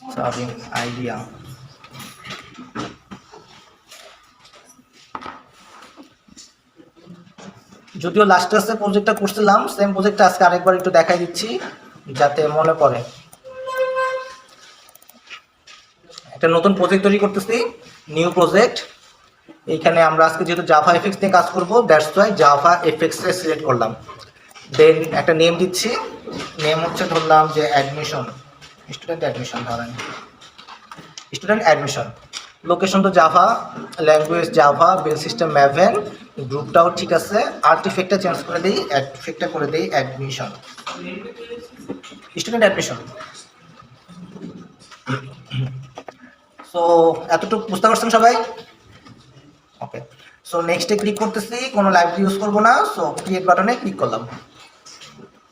Serving idea. যদিও last ক্লাসে প্রজেক্টটা করছিলাম, সেম প্রজেক্টটা আজকে আরেকবার একটু দেখাই দিচ্ছি যাতে মনে পড়ে। একটা নতুন প্রজেক্ট তৈরি করতেছি, নিউ প্রজেক্ট। এইখানে আমরা আজকে যেহেতু জাভা এফএক্স নিয়ে কাজ করব, দ্যাটস ওয়াই জাভা এফএক্স এ সিলেক্ট করলাম। দেন একটা নেম দিচ্ছি, নেম হচ্ছে ধরলাম যে অ্যাডমিশন, স্টুডেন্ট অ্যাডমিশন ধরেন, স্টুডেন্ট অ্যাডমিশন। লোকেশন তো জাভা, ল্যাঙ্গুয়েজ জাভা, বেল সিস্টেম ম্যাভেন, গ্রুপটাও ঠিক আছে। আর্টিফেক্টটা চেঞ্জ করে দিই, আর্টিফেক্টটা করে দিই অ্যাডমিশন, স্টুডেন্ট অ্যাডমিশন। সো এতটুকু বুঝতে পারছেন সবাই? ওকে, সো নেক্সটে ক্লিক করতেছি, কোনো লাইব্রেরি ইউজ করবো না। সো ক্রিয়েট বাটনে ক্লিক করলাম।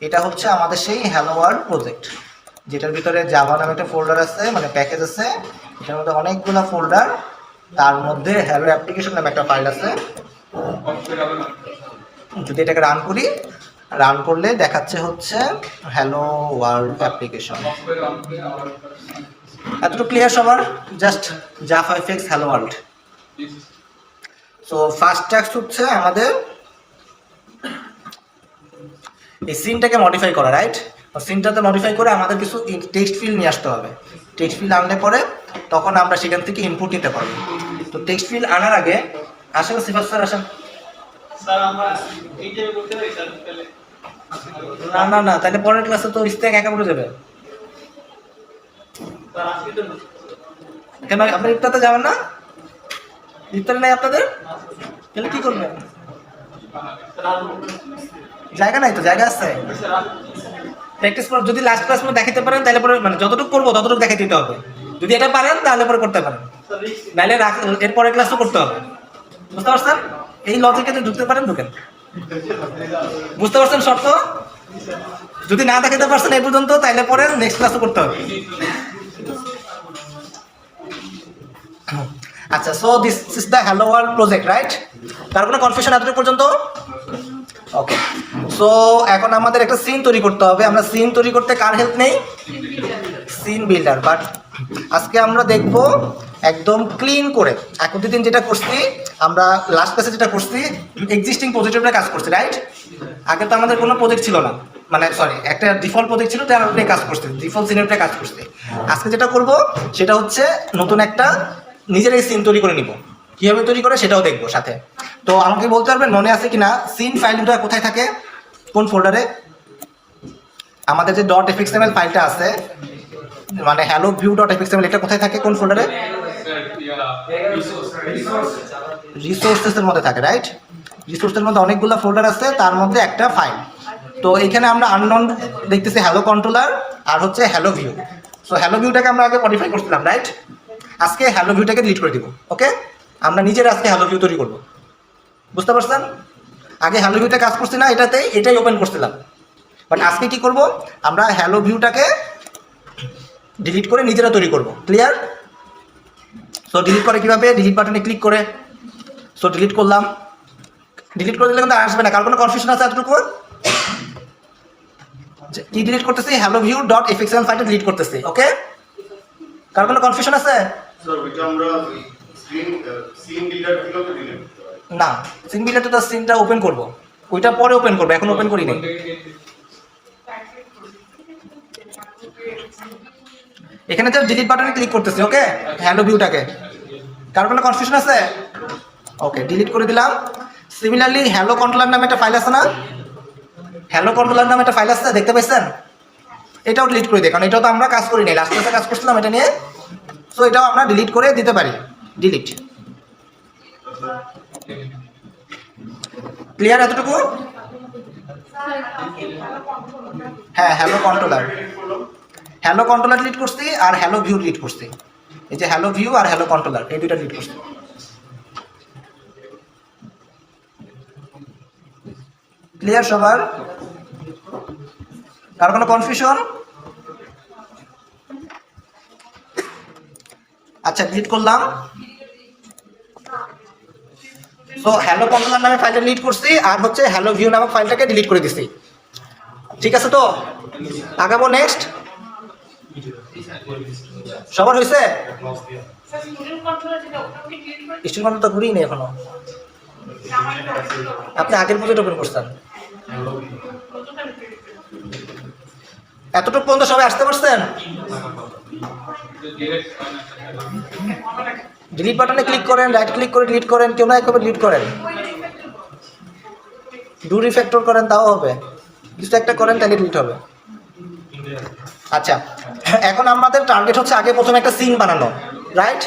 এটা হচ্ছে আমাদের সেই হ্যালো ওয়ার্ল্ড প্রজেক্ট, যেটার ভিতরে জাভা নামে একটা ফোল্ডার আছে, মানে প্যাকেজ আছে। এটার মধ্যে অনেকগুলো ফোল্ডার, তার মধ্যে হ্যালো অ্যাপ্লিকেশন নামে একটা ফাইল আছে। যদি এটাকে রান করি, রান করলে দেখাচ্ছে হচ্ছে হ্যালো ওয়ার্ল্ড অ্যাপ্লিকেশন। এতটুকু ক্লিয়ার সবার? Just Java FX hello world. So first task হচ্ছে আমাদের এই সিনটাকে মডিফাই করা, রাইট? সিনটাতে মডিফাই করে আমাদের কিছু টেক্সট ফিল্ড নিয়ে আসতে হবে। টেক্সট ফিল্ড আনলে পরে তখন আমরা সেখান থেকে ইনপুট নিতে পারবো। তো টেক্সট ফিল্ড আনার আগে আসেন সিফাত স্যার, আসেন। না না না, তাহলে পরের ক্লাসে তো ইস্তেক একা পড়ে যাবে। কেন আপনার ইফতারতে যাবেন না? ইফতার নাই আপনাদের? তাহলে কি করবেন? জায়গা নাই তো, জায়গা আছে। প্র্যাকটিস করে যদি লাস্ট ক্লাস মধ্যে দেখাতে পারেন তাহলে পরে মানে যতটুকু করবো ততটুকু দেখাই দিতে হবে। যদি এটা পারেন তাহলে পরে করতে পারেন, নাহলে এরপরে ক্লাসও করতে হবে। বুঝতে পারছেন? এই লজিকে যদি ঢুকতে পারেন ঢুকেন। বুঝতে পারছেন শর্ত? যদি না দেখাতে পারছেন এই পর্যন্ত তাহলে পরে নেক্সট ক্লাসও করতে হবে। আচ্ছা, so this is the hello world project, right? তার কোনো কনফিউশন এতটুকু পর্যন্ত? ওকে, সো এখন আমাদের একটা সিন তৈরি করতে হবে। আমরা সিন তৈরি করতে কার হেল্প নেই? Scene builder. বাট আজকে আমরা দেখব একদম ক্লিন করে। এখন দিন যেটা করছি আমরা, লাস্ট ক্লাসে যেটা করছি এক্সিস্টিং প্রজেক্টের উপরে কাজ করছি, রাইট? আগে তো আমাদের কোনো প্রজেক্ট ছিল না, মানে সরি, একটা ডিফল্ট প্রজেক্ট ছিল, তার উপরে কাজ করছি, ডিফল্ট সিনের উপরে কাজ করছি। আজকে যেটা করব সেটা হচ্ছে নতুন একটা নিজের এই সিন তৈরি করে নিব। কীভাবে তৈরি করে সেটাও দেখবো সাথে। তো আমাকে বলতে পারবেন মনে আছে কি না, সিন ফাইলটা কোথায় থাকে, কোন ফোল্ডারে? আমাদের যে ডট এফএক্সএমএল ফাইলটা আছে, মানে হ্যালো ভিউ ডট এফএক্সএমএল, এটা কোথায় থাকে, কোন ফোল্ডারে? রিসোর্সেসের মধ্যে থাকে, রাইট? রিসোর্সের মধ্যে অনেকগুলো ফোল্ডার আছে, তার মধ্যে একটা ফাইল। তো এখানে আমরা আননোন দেখতেছি হ্যালো কন্ট্রোলার আর হচ্ছে হ্যালো ভিউ। সো হ্যালো ভিউটাকে আমরা আগে মডিফাই করছিলাম, রাইট? আজকে হ্যালো ভিউটাকে ডিলিট করে দিব। ওকে, আমরা নিজের আজকে হ্যালো ভিউ তৈরি করবো। বুঝতে পারছেন? আগে হ্যালো ভিউটা কাজ করছি না, এটাই ওপেন করছিলাম। বাট আজকে কি করব, আমরা হ্যালো ভিউটাকে ডিলিট করে নিজেরা তৈরি করব। ক্লিয়ার? সো ডিলিট করে কীভাবে? ডিলিট বাটনে ক্লিক করে। সো ডিলিট করলাম। ডিলিট করে দিলে কিন্তু আসবে না। কার কোনো কনফিউশন আছে এতটুকু? কি ডিলিট করতেছি? হ্যালো ভিউ ডট এফএক্সএমএল ফাইলটা ডিলিট করতেছি। ওকে, কার কোনো কনফিউশন আছে? না, সিন বিল্ডারটা তো সিনটা ওপেন করব, ওইটা পরে ওপেন করবো, এখন ওপেন করি নাই। এখানে জাস্ট ডিলিট বাটনে ক্লিক করতেছি। ওকে, হ্যালো ভিউটাকে। কার কোনো কনফিউশন আছে? ওকে, ডিলিট করে দিলাম। সিমিলারলি হ্যালো কন্ট্রোলার নামে একটা ফাইল আছে না? হ্যালো কন্ট্রোলার নামে একটা ফাইল আছে, দেখতে পাচ্ছেন? এটাও ডিলিট করে দিই, কারণ এটাও তো আমরা কাজ করি নাই, লাস্ট ক্লাসে কাজ করছিলাম এটা নিয়ে। সো এটাও আমরা ডিলিট করে দিতে পারি। ডিলিট। ক্লিয়ার এতটুকু? হ্যাঁ, hello controller, hello controller delete করছি আর হ্যালো ভিউ ডিলিট করছি। এই যে হ্যালো ভিউ আর হ্যালো কন্ট্রোলার, এই দুইটা ডিলিট করছি। ক্লিয়ার সবার? কার কোনো কনফিউশন? আচ্ছা, ডিলিট করলাম। সো হ্যালো কন্ট্রোলার নামে ফাইলটা ডিলিট করছি আর হচ্ছে হ্যালো ভিউ নামক ফাইলটাকে ডিলিট করে দিছি। ঠিক আছে তো? আগাবো নেক্সট। সবার হয়েছে? স্টুডেন্ট কন্ট্রোল তো ঘুরিয়ে নেই এখনো। আপনি আগের প্রজেক্ট ওপেন করছেন। এতটুকু পর্যন্ত সবাই আসতে পারছেন? ডিলিট বাটনে ক্লিক করেন, রাইট ক্লিক করে ডিলিট করেন, কেউ না একভাবে ডিলিট করেন, ডু রিফ্যাক্টর করেন, তাও হবে। কিছু একটা করেন তাহলে ডিলিট হবে। আচ্ছা, এখন আমাদের টার্গেট হচ্ছে আগে প্রথমে একটা সিন বানানো, রাইট?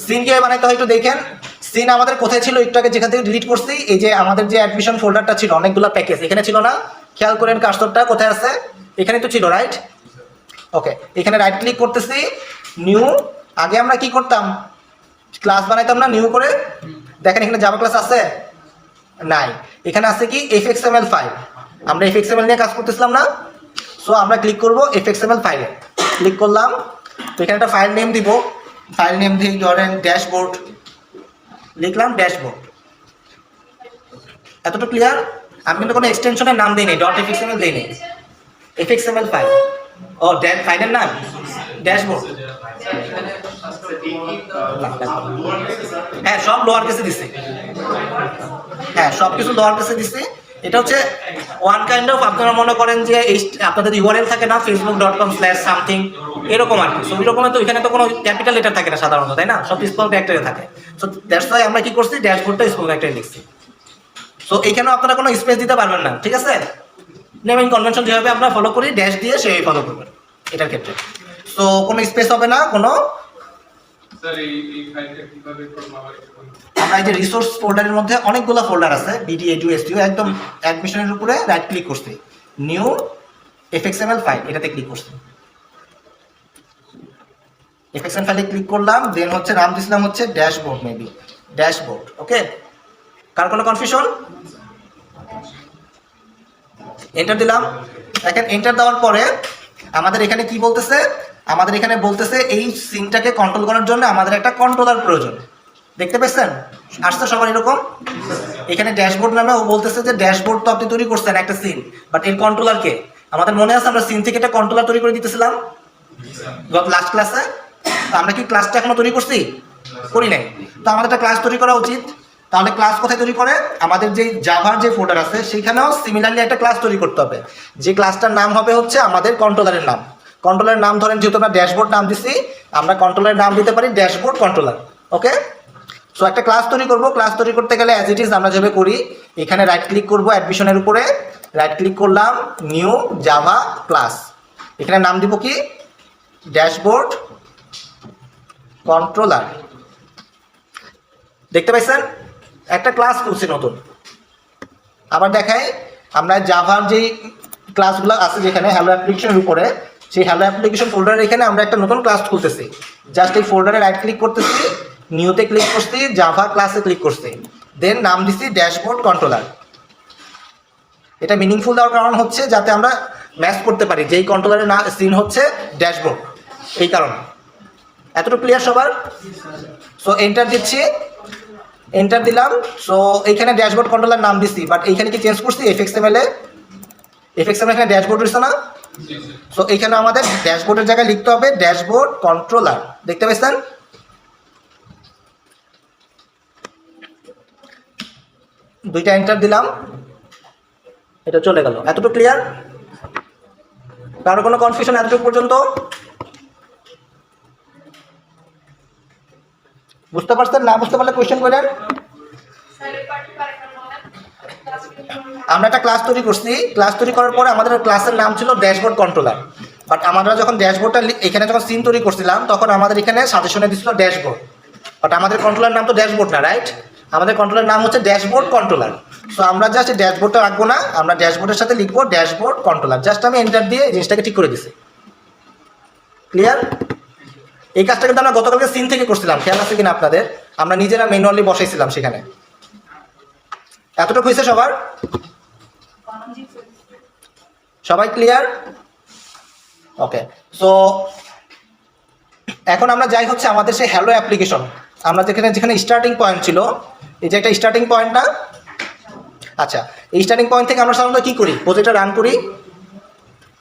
সিন কীভাবে বানাইতে হয় একটু দেখেন। সিন আমাদের কোথায় ছিল একটু আগে, যেখান থেকে ডিলিট করছি, এই যে আমাদের যে অ্যাডমিশন ফোল্ডারটা ছিল অনেকগুলো প্যাকেজ, এখানে ছিল না? খেয়াল করেন কার্সরটা কোথায় আছে, এখানে তো ছিল, রাইট? ওকে, এখানে রাইট ক্লিক করতেছি, নিউ। আগে আমরা কি করতাম, ক্লাস বানাইতাম না নিউ করে? দেখেন এখানে জাভা ক্লাস আছে? নাই। এখানে আছে কি fxml ফাইল, আমরা fxml নিয়ে কাজ করতেছিলাম না? সো আমরা ক্লিক করব fxml ফাইলে, ক্লিক করলাম। তো এখানে একটা ফাইল নেম দিব, ফাইল নেম দিয়ে ধরেন ড্যাশবোর্ড লিখলাম, ড্যাশবোর্ড। এতটা ক্লিয়ার? আমি কিন্তু কোনো এক্সটেনশনের নাম দিই নি, .fxml দিই নি, fxml ফাইল। ও ফাইলের নাম ড্যাশবোর্ড। হ্যাঁ, সব লোয়ার কেসে দিছি, হ্যাঁ সব কিছু লোয়ার কেসে দিছি। এটা হচ্ছে ওয়ান কাইন্ড অফ, আপনারা মনে করেন যে এই আপনাদের ইউআরএল থাকে না facebook.com/something এরকম আর কি। সো এরকম তো এখানে তো কোনো ক্যাপিটাল লেটার থাকে না সাধারণত, তাই না? সব স্মল ক্যারেক্টারে থাকে। সো দ্যাটস ওয়াই আমরা কি করছি, ড্যাশবোর্ডটা স্মল ক্যারেক্টারে লিখছি। সো এইখানেও আপনারা কোনো স্পেস দিতে পারবেন না, ঠিক আছে? নেমিং কনভেনশন যেভাবে আমরা ফলো করি, ড্যাশ দিয়ে সেই ফলো করবেন এটার ক্ষেত্রে। সো কোনো স্পেস হবে না কোনো। আমরা এই যে রিসোর্স ফোল্ডারের মধ্যে অনেকগুলো ফোল্ডার আছে, বিডি এডু এসটিও, একদম অ্যাডমিশনের উপরে রাইট ক্লিক করছি, নিউ fxml ফাইল, এটাতে ক্লিক করছি। fxml ফাইলে ক্লিক করলাম, দেন হচ্ছে নাম দিছিলাম হচ্ছে ড্যাশবোর্ড, মেবি ড্যাশবোর্ড। ওকে, কার কোনো কনফিউশন? এন্টার দিলাম। এখন এন্টার দেওয়ার পরে আমাদের এখানে কি বলতেছে, আমাদের এখানে বলতেছে এই সিনটাকে কন্ট্রোল করার জন্য আমাদের একটা কন্ট্রোলার প্রয়োজন। দেখতে পেয়েছেন? আসছে সবার এরকম? এখানে ড্যাশবোর্ড নামে ও বলতেছে যে ড্যাশবোর্ড তো আপনি তৈরি করছেন একটা সিন, বাট এর কন্ট্রোলার কে? আমাদের মনে আছে আমরা সিন থেকে একটা কন্ট্রোলার তৈরি করে দিতেছিলাম লাস্ট ক্লাসে। আমরা কি ক্লাসটা এখনো তৈরি করছি? করি নাই। তো আমাদের একটা ক্লাস তৈরি করা উচিত। তাহলে ক্লাস কোথায় তৈরি করে? আমাদের যে জাভার যে ফোল্ডার আছে সেখানেও সিমিলারলি একটা ক্লাস তৈরি করতে হবে, যে ক্লাসটার নাম হবে হচ্ছে আমাদের কন্ট্রোলারের নাম। কন্ট্রোলারের নাম ধরেন, যেহেতু আমরা ড্যাশবোর্ড নাম দিছি, আমরা কন্ট্রোলারের নাম দিতে পারি ড্যাশবোর্ড কন্ট্রোলার। ওকে, সো একটা ক্লাস তৈরি করব। ক্লাস তৈরি করতে গেলে অ্যাজ ইট ইজ আমরা যেভাবে করি, এখানে রাইট ক্লিক করব, অ্যাডমিশনের উপরে রাইট ক্লিক করলাম, নিউ জাভা ক্লাস। এখানে নাম দিব কি, ড্যাশবোর্ড কন্ট্রোলার। দেখতে পাইছেন? একটা ক্লাস খুলছি নতুন। আবার দেখাই, আমরা জাভার যেই ক্লাসগুলো আছে যেখানে হ্যালো অ্যাপ্লিকেশনের উপরে, সেই হ্যালো অ্যাপ্লিকেশন ফোল্ডারের এখানে আমরা একটা নতুন ক্লাস খুলতেছি। জাস্ট এই ফোল্ডারে রাইট ক্লিক করতেছি, নিউতে ক্লিক করছি, জাভা ক্লাসে ক্লিক করছি, দেন নাম দিছি ড্যাশবোর্ড কন্ট্রোলার। এটা মিনিংফুল দেওয়ার কারণ হচ্ছে যাতে আমরা ম্যাচ করতে পারি যেই কন্ট্রোলারের না সিন হচ্ছে ড্যাশবোর্ড, এই কারণে। এতটুকু ক্লিয়ার সবার? সো এন্টার দিচ্ছি, এন্টার দিলাম। সো এইখানে ড্যাশবোর্ড কন্ট্রোলার নাম দিচ্ছি, বাট এইখানে কি চেঞ্জ করছি fxml এ? fxml এখানে ড্যাশবোর্ড রয়েছে না? সো এইখানে আমাদের ড্যাশবোর্ডের জায়গায় লিখতে হবে ড্যাশবোর্ড কন্ট্রোলার। দেখতে পাচ্ছেন? দুইটা এন্টার দিলাম, এটা চলে গেল। এতটুকু ক্লিয়ার? কারো কোনো কনফিউশন এতটুকু পর্যন্ত? বুঝতে পারছেন? না বুঝতে পারলে কোয়েশ্চেন করেন। আমরা একটা ক্লাস তৈরি করছি, ক্লাস তৈরি করার পরে আমাদের ক্লাসের নাম ছিল ড্যাশবোর্ড কন্ট্রোলার। বাট আমরা যখন ড্যাশবোর্ডটা এখানে যখন সিন তৈরি করছিলাম, তখন আমাদের এখানে সাজেশনে দিচ্ছিল ড্যাশবোর্ড, বাট আমাদের কন্ট্রোলার নাম তো ড্যাশবোর্ড না, রাইট? আমাদের কন্ট্রোলার নাম হচ্ছে ড্যাশবোর্ড কন্ট্রোলার। সো আমরা জাস্ট ড্যাশবোর্ডটা রাখবো না, আমরা ড্যাশবোর্ডের সাথে লিখবো ড্যাশবোর্ড কন্ট্রোলার। জাস্ট আমি এন্টার দিয়ে জিনিসটাকে ঠিক করে দিছি। ক্লিয়ার? এই কাজটা কিন্তু আমরা গতকালকে সিন থেকে করছিলাম, খেয়াল আছে কিনা আপনাদের? আমরা নিজেরা ম্যানুয়ালি বসাইছিলাম সেখানে। এতটুকু হয়েছে সবার? সবাই ক্লিয়ার? ওকে, সো এখন আমরা যাই হচ্ছে আমাদের সেই হ্যালো অ্যাপ্লিকেশন। আমরা যেখানে যেখানে স্টার্টিং পয়েন্ট ছিল, এই যে একটা স্টার্টিং পয়েন্ট না? আচ্ছা, এই স্টার্টিং পয়েন্ট থেকে আমরা সাধারণত কী করি? প্রজেক্টটা রান করি।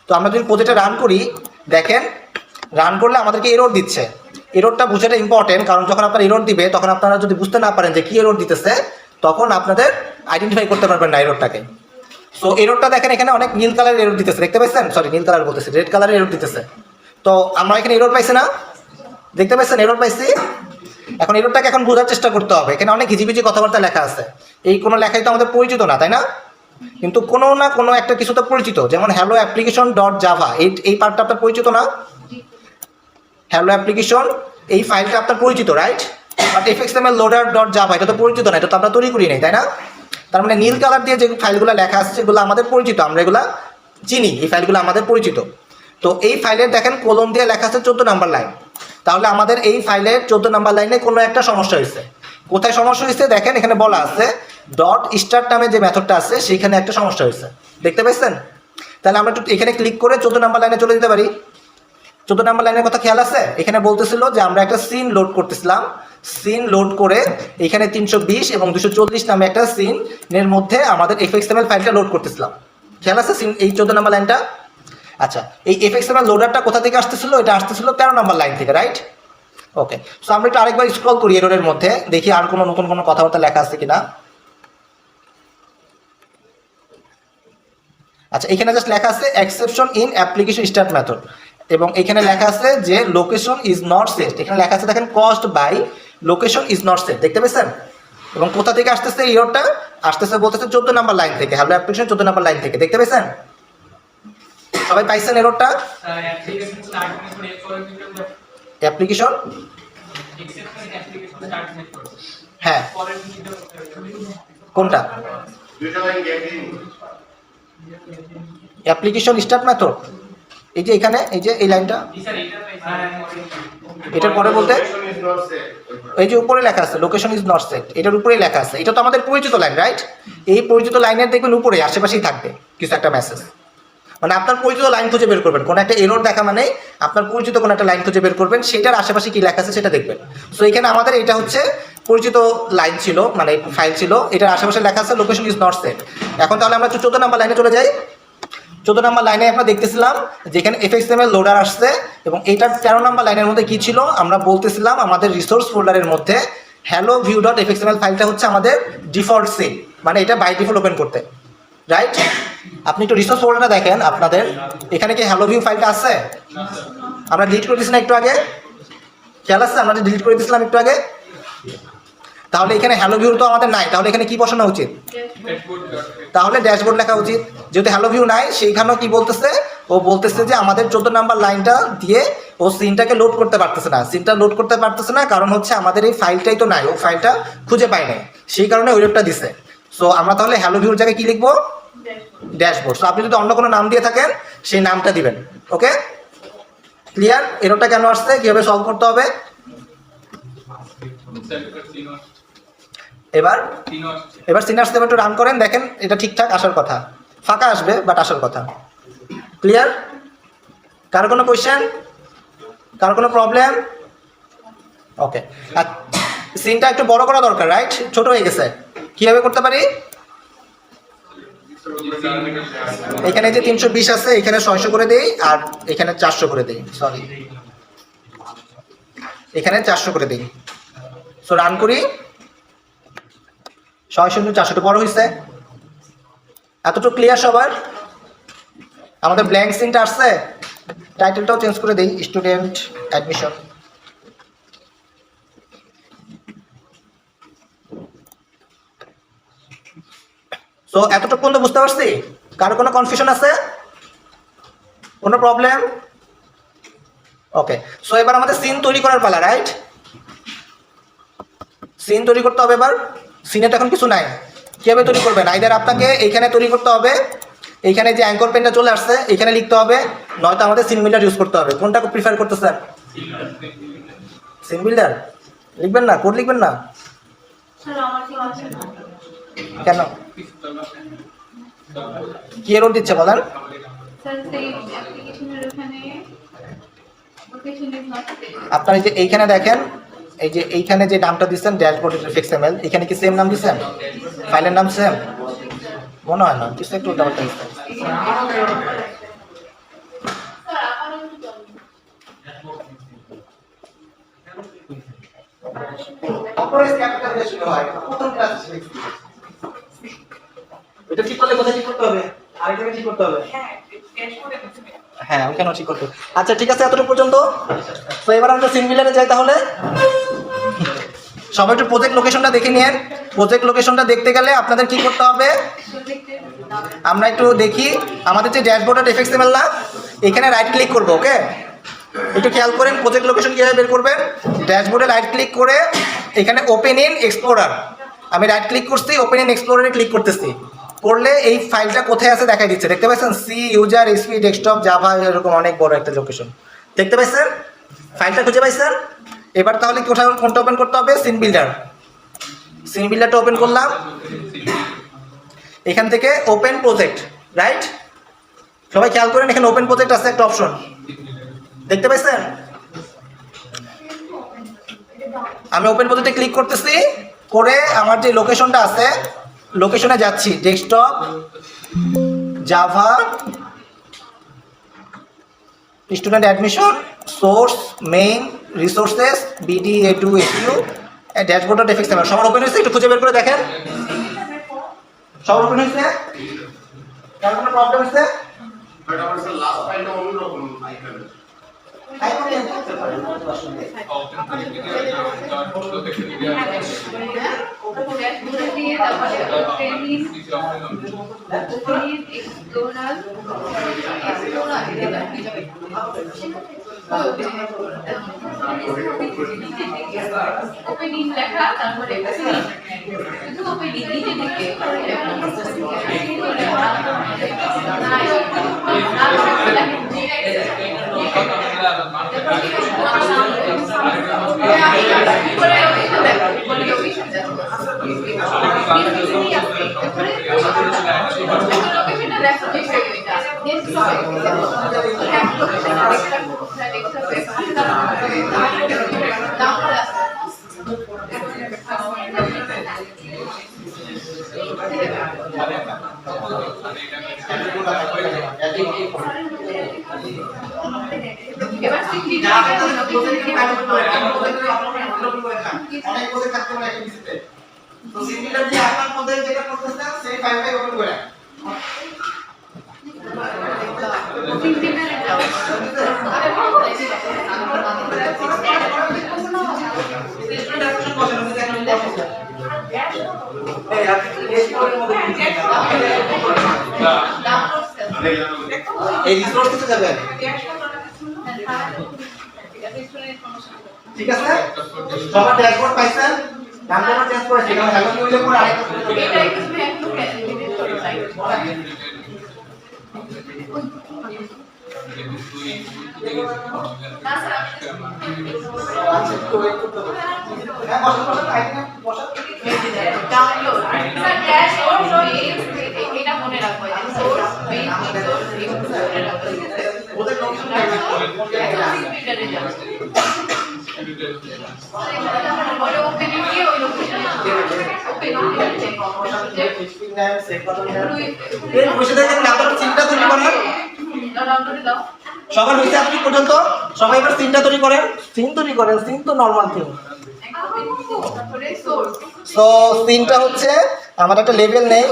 তো আমরা যদি প্রজেক্টটা রান করি, দেখেন রান করলে আমাদেরকে এরর দিচ্ছে। এররটা বোঝাটা ইম্পর্টেন্ট, কারণ যখন আপনার এরর দিবে তখন আপনারা যদি বুঝতে না পারেন যে কী এরর দিতেছে, তখন আপনাদের আইডেন্টিফাই করতে পারবেন না এররটাকে। সো এররটা দেখেন এখানে অনেক নীল কালারের এরর দিতেছে, দেখতে পাচ্ছেন? সরি, নীল কালার বলতেছে, রেড কালারের এরর দিতেছে। তো আমরা এখানে এরর পাইছি না, দেখতে পাচ্ছেন? এরর পাইছি। এখন এররটাকে এখন বোঝার চেষ্টা করতে হবে। এখানে অনেক হিজিবিজি কথাবার্তা লেখা আছে, এই কোনো লেখাই তো আমাদের পরিচিত না, তাই না? কিন্তু কোনো না কোনো একটা কিছু তো পরিচিত, যেমন হ্যালো অ্যাপ্লিকেশন ডট জাভা, এই পার্টটা আপনার পরিচিত না? হ্যালো অ্যাপ্লিকেশন এই ফাইলটা আপনার পরিচিত, right? But FXML loader dot Java এটা তো পরিচিত না, এটা তো আমরা তৈরি করি নাই, তাই না? তার মানে নীল কালার দিয়ে যে ফাইলগুলো লেখা আসছে এগুলো আমাদের পরিচিত, আমরা এগুলো চিনি, এই ফাইলগুলো আমাদের পরিচিত। তো এই ফাইলের দেখেন কলম দিয়ে লেখা আছে 14 নাম্বার লাইন, তাহলে আমাদের এই ফাইলের 14 নাম্বার লাইনে কোনো একটা সমস্যা হয়েছে। কোথায় সমস্যা হয়েছে দেখেন, এখানে বলা আছে ডট স্টার্ট নামে যে মেথডটা আছে সেখানে একটা সমস্যা হয়েছে, দেখতে পাচ্ছেন? তাহলে আমরা একটু এখানে ক্লিক করে 14 নাম্বার লাইনে চলে যেতে পারি। 14 নাম্বার লাইনের কথা খেয়াল আছে? এখানে বলতেছিল যে আমরা একটা সিন লোড করতেছিলাম, সিন লোড করে এখানে 320 এবং 240 নামে একটা সিনের মধ্যে আমাদের এফএক্সএমএল ফাইলটা লোড করতেছিলাম, খেয়াল আছে? সিন এই 14 নাম্বার লাইনটা। আচ্ছা, এই এফএক্সএমএল লোডারটা কোথা থেকে আসতেছিল? এটা আসতেছিল 13 নাম্বার লাইন থেকে, রাইট? ওকে, সো আমরা একটু আরেকবার স্ক্রল করি এররের মধ্যে, দেখি আর কোনো নতুন কোনো কথাবার্তা লেখা আছে কিনা। আচ্ছা, এখানে জাস্ট লেখা আছে exception in application start method, এবং এখানে লেখা আছে যে লোকেশন ইজ নট সেট। এখানে লেখা আছে দেখেন cost by location is not set, দেখতে পেয়েছেন? এবং কোথা থেকে আসতেছে এররটা? আসতেছে বলতেছে 14 নাম্বার লাইন থেকে, হ্যালো অ্যাপ্লিকেশন 14 নাম্বার লাইন থেকে, দেখতে পেয়েছেন? সবাই পাইছেন এররটা? অ্যাপ্লিকেশন, হ্যাঁ, কোনটা? অ্যাপ্লিকেশন স্টার্ট মেথড, এই যে এখানে, এই যে এই লাইনটা, এটার পরে বলতে এই যে উপরে লেখা আছে লোকেশন ইজ নট সেট, এটার উপরেই লেখা আছে। এটা তো আমাদের পরিচিত লাইন, রাইট? এই পরিচিত লাইনের দেখবেন উপরে আশেপাশেই থাকবে কিছু একটা মেসেজ, মানে আপনার পরিচিত লাইন খুঁজে বের করবেন। কোনো একটা এরর দেখা মানে আপনার পরিচিত কোনো একটা লাইন খুঁজে বের করবেন, সেটার আশেপাশে কি লেখা আছে সেটা দেখবেন। সো এখানে আমাদের এটা হচ্ছে পরিচিত লাইন ছিল, মানে ফাইল ছিল, এটার আশেপাশে লেখা আছে লোকেশন ইজ নট সেট। এখন তাহলে আমরা 14 নাম্বার লাইনে চলে যাই। 14 নাম্বার লাইনে আমরা দেখতেছিলাম যেখানে এফএক্সএমএল লোডার আসছে, এবং এইটার 13 নাম্বার লাইনের মধ্যে কি ছিল? আমরা বলতেছিলাম আমাদের রিসোর্স ফোল্ডারের মধ্যে হ্যালো ভিউ ডট এফএক্সএমএল ফাইলটা হচ্ছে আমাদের ডিফল্ট সিন, মানে এটা বাই ডিফল্ট ওপেন করতে, রাইট? আপনি একটু রিসোর্স ফোল্ডারটা দেখেন আপনাদের, এখানে কি হ্যালো ভিউ ফাইলটা আছে? আমরা ডিলিট করে দিয়েছি না একটু আগে, খেয়াল আছে? আমরা ডিলিট করে দিয়েছিলাম একটু আগে। তাহলে এখানে হ্যালো ভিউ তো আমাদের নাই, তাহলে এখানে কি বসানো উচিত? তাহলে ড্যাশবোর্ড লেখা উচিত। যেহেতু হ্যালো ভিউ নাই, সেইখানেও কি বলতেছে? ও বলতেছে যে আমাদের 14 নাম্বার লাইনটা দিয়ে ও সিনটাকে লোড করতে পারতেছে না, সিনটা লোড করতে পারতেছে না, কারণ হচ্ছে আমাদের এই ফাইলটাই তো নাই, ও ফাইলটা খুঁজে পায় নাই, সেই কারণে ওই এররটা দিছে। সো আমরা তাহলে হ্যালো ভিউর জায়গায় কি লিখবো? ড্যাশবোর্ড। সো আপনি যদি অন্য কোনো নাম দিয়ে থাকেন সেই নামটা দিবেন। ওকে, ক্লিয়ার? এররটা কেন আসছে, কীভাবে সলভ করতে হবে? এবার সিনার্স দেবে, একটু রান করেন, দেখেন এটা ঠিকঠাক আসার কথা, ফাঁকা আসবে বাট আসার কথা। ক্লিয়ার? কারো কোনো কোয়েশ্চেন, কারো কোনো প্রবলেম? ওকে, আর সিনটা একটু বড় করা দরকার, রাইট? ছোট হয়ে গেছে, কীভাবে করতে পারি? এখানে যে 320 আছে এখানে 600 করে দেই, আর এখানে 400 করে দেই, সরি এখানে 400 করে দিই। সো রান করি, 600 400 বড় হয়েছে। এতটুকু ক্লিয়ার সবার? আমাদের ব্ল্যাঙ্ক সিনটা আসছে, টাইটেলটাও চেঞ্জ করে দিই, স্টুডেন্ট অ্যাডমিশন। সো এতটুকু পর্যন্ত বুঝতে পারছি? কারো কোনো কনফিউশন আছে, কোনো প্রবলেম? ওকে, সো এবার আমাদের সিন তৈরি করার পালা, রাইট? সিন তৈরি করতে হবে এবার। সিনে তো এখন কিছু নাই, কীভাবে তৈরি করবেন? আইদার আপনাকে এইখানে তৈরি করতে হবে, এইখানে যে অ্যাঙ্কর পেনটা চলে আসছে এখানে লিখতে হবে, নয়তো আমাদের সিন বিল্ডার ইউজ করতে হবে। কোনটা প্রিফার করতেছেন? সিন বিল্ডার লিখবেন না, কোড লিখবেন না কেন? কি এরর দিচ্ছে বলেন? আপনার এই যে এইখানে দেখেন, এই যে এইখানে যে নামটা দিচ্ছেন ড্যাশবোর্ড এফএক্সএমএল, এখানে কি সেম নাম দিচ্ছেন? ফাইলের নাম সেম মনে হয় না, কিছু একটু উল্টাপাল্টা দিচ্ছেন। অপরের ক্যাপিটাল দিয়ে শুরু হয়, প্রথম ক্লাসে শিখেছি। এটা ঠিক করলে কোথায় ঠিক করতে হবে? আরেকটা ঠিক করতে হবে। হ্যাঁ, ওখানেও ঠিক করতে হবে। আচ্ছা ঠিক আছে, এতটুকু পর্যন্ত। তো এবার আমরা সিঙ্গুলারে যাই তাহলে। সবাই একটু প্রজেক্ট লোকেশনটা দেখে নিন। প্রজেক্ট লোকেশনটা দেখতে গেলে আপনাদের কি করতে হবে? আমরা একটু দেখি আমাদের যে ড্যাশবোর্ড এফএক্সএমএল না, এখানে রাইট ক্লিক করব। ওকে, একটু খেয়াল করেন প্রজেক্ট লোকেশন কীভাবে বের করবেন। ড্যাশবোর্ডে রাইট ক্লিক করে এখানে ওপেন ইন এক্সপ্লোরার, আমি রাইট ক্লিক করছি, ওপেন ইন এক্সপ্লোরারে ক্লিক করতেছি। করলে এই ফাইলটা কোথায় আছে দেখাই দিচ্ছে, দেখতে পাচ্ছেন? C user SP desktop Java, এরকম অনেক বড় একটা লোকেশন দেখতে পাচ্ছেন। ফাইলটা খুঁজে পাইছেন? এবার তাহলে কোথায় কোনটা ওপেন করতে হবে? Scene builder. সিন বিল্ডারটা ওপেন করলাম, এখান থেকে ওপেন প্রজেক্ট, রাইট? সবাই খেয়াল করেন এখানে ওপেন প্রজেক্ট আছে একটা অপশন, দেখতে পাইছেন? আমি ওপেন প্রজেক্টে ক্লিক করতেছি, করে আমার যে লোকেশনটা আছে লোকেশনে যাচ্ছি, desktop Java student admission source main resources BD A2 APU dashboard FXML. সবার ওপেন হয়েছে? একটু খুঁজে বের করে দেখেন। সবার ওপেন হয়েছে? কার কোনো প্রবলেম হচ্ছে? But our last find only icon. Opening লেখা তারপরে শুধু ওপেনিং নিচে দিকে এবার সিক্রেট অনেক প্রজেক্ট থাকতে পারে একটা ডিসিতে। তো সিঙ্গুলার যে আপনার প্রজেক্ট যেটা করতেছেন সেই ফাইলটাই ওপেন করে এই রিসোর্স থেকে যাবেন, ঠিক আছে? সবার ড্যাশবোর্ড পাইছেন? নামটা চেঞ্জ করেছি কারণ হ্যালো নিউজে পরে আরেকটা এটা একটু একটু ক্যালকুলেট করো সাইড না স্যার ডাউনলোড স্যার ড্যাশবোর্ড এটা মনে রাখবো যে সোর্স মেইন রিসোর্স এগুলো মনে রাখবো, ঠিক আছে? ওদের লোকেশন সিপিটারে যাও বলে ওপেনিং দিয়ে ওই লোকেশনে ওপেনিং এর বসে দেখেন আপনারা চিন্তা তৈরি করেন। ডাউনলোড দাও সবার হইছে আপনি পর্যন্ত? সবাই এবার সিনটা তৈরি করেন। সিন তৈরি করেন, সিন তো নরমাল থিং। তারপরে সোর্স সো সিনটা হচ্ছে আমার একটা লেভেল নেই।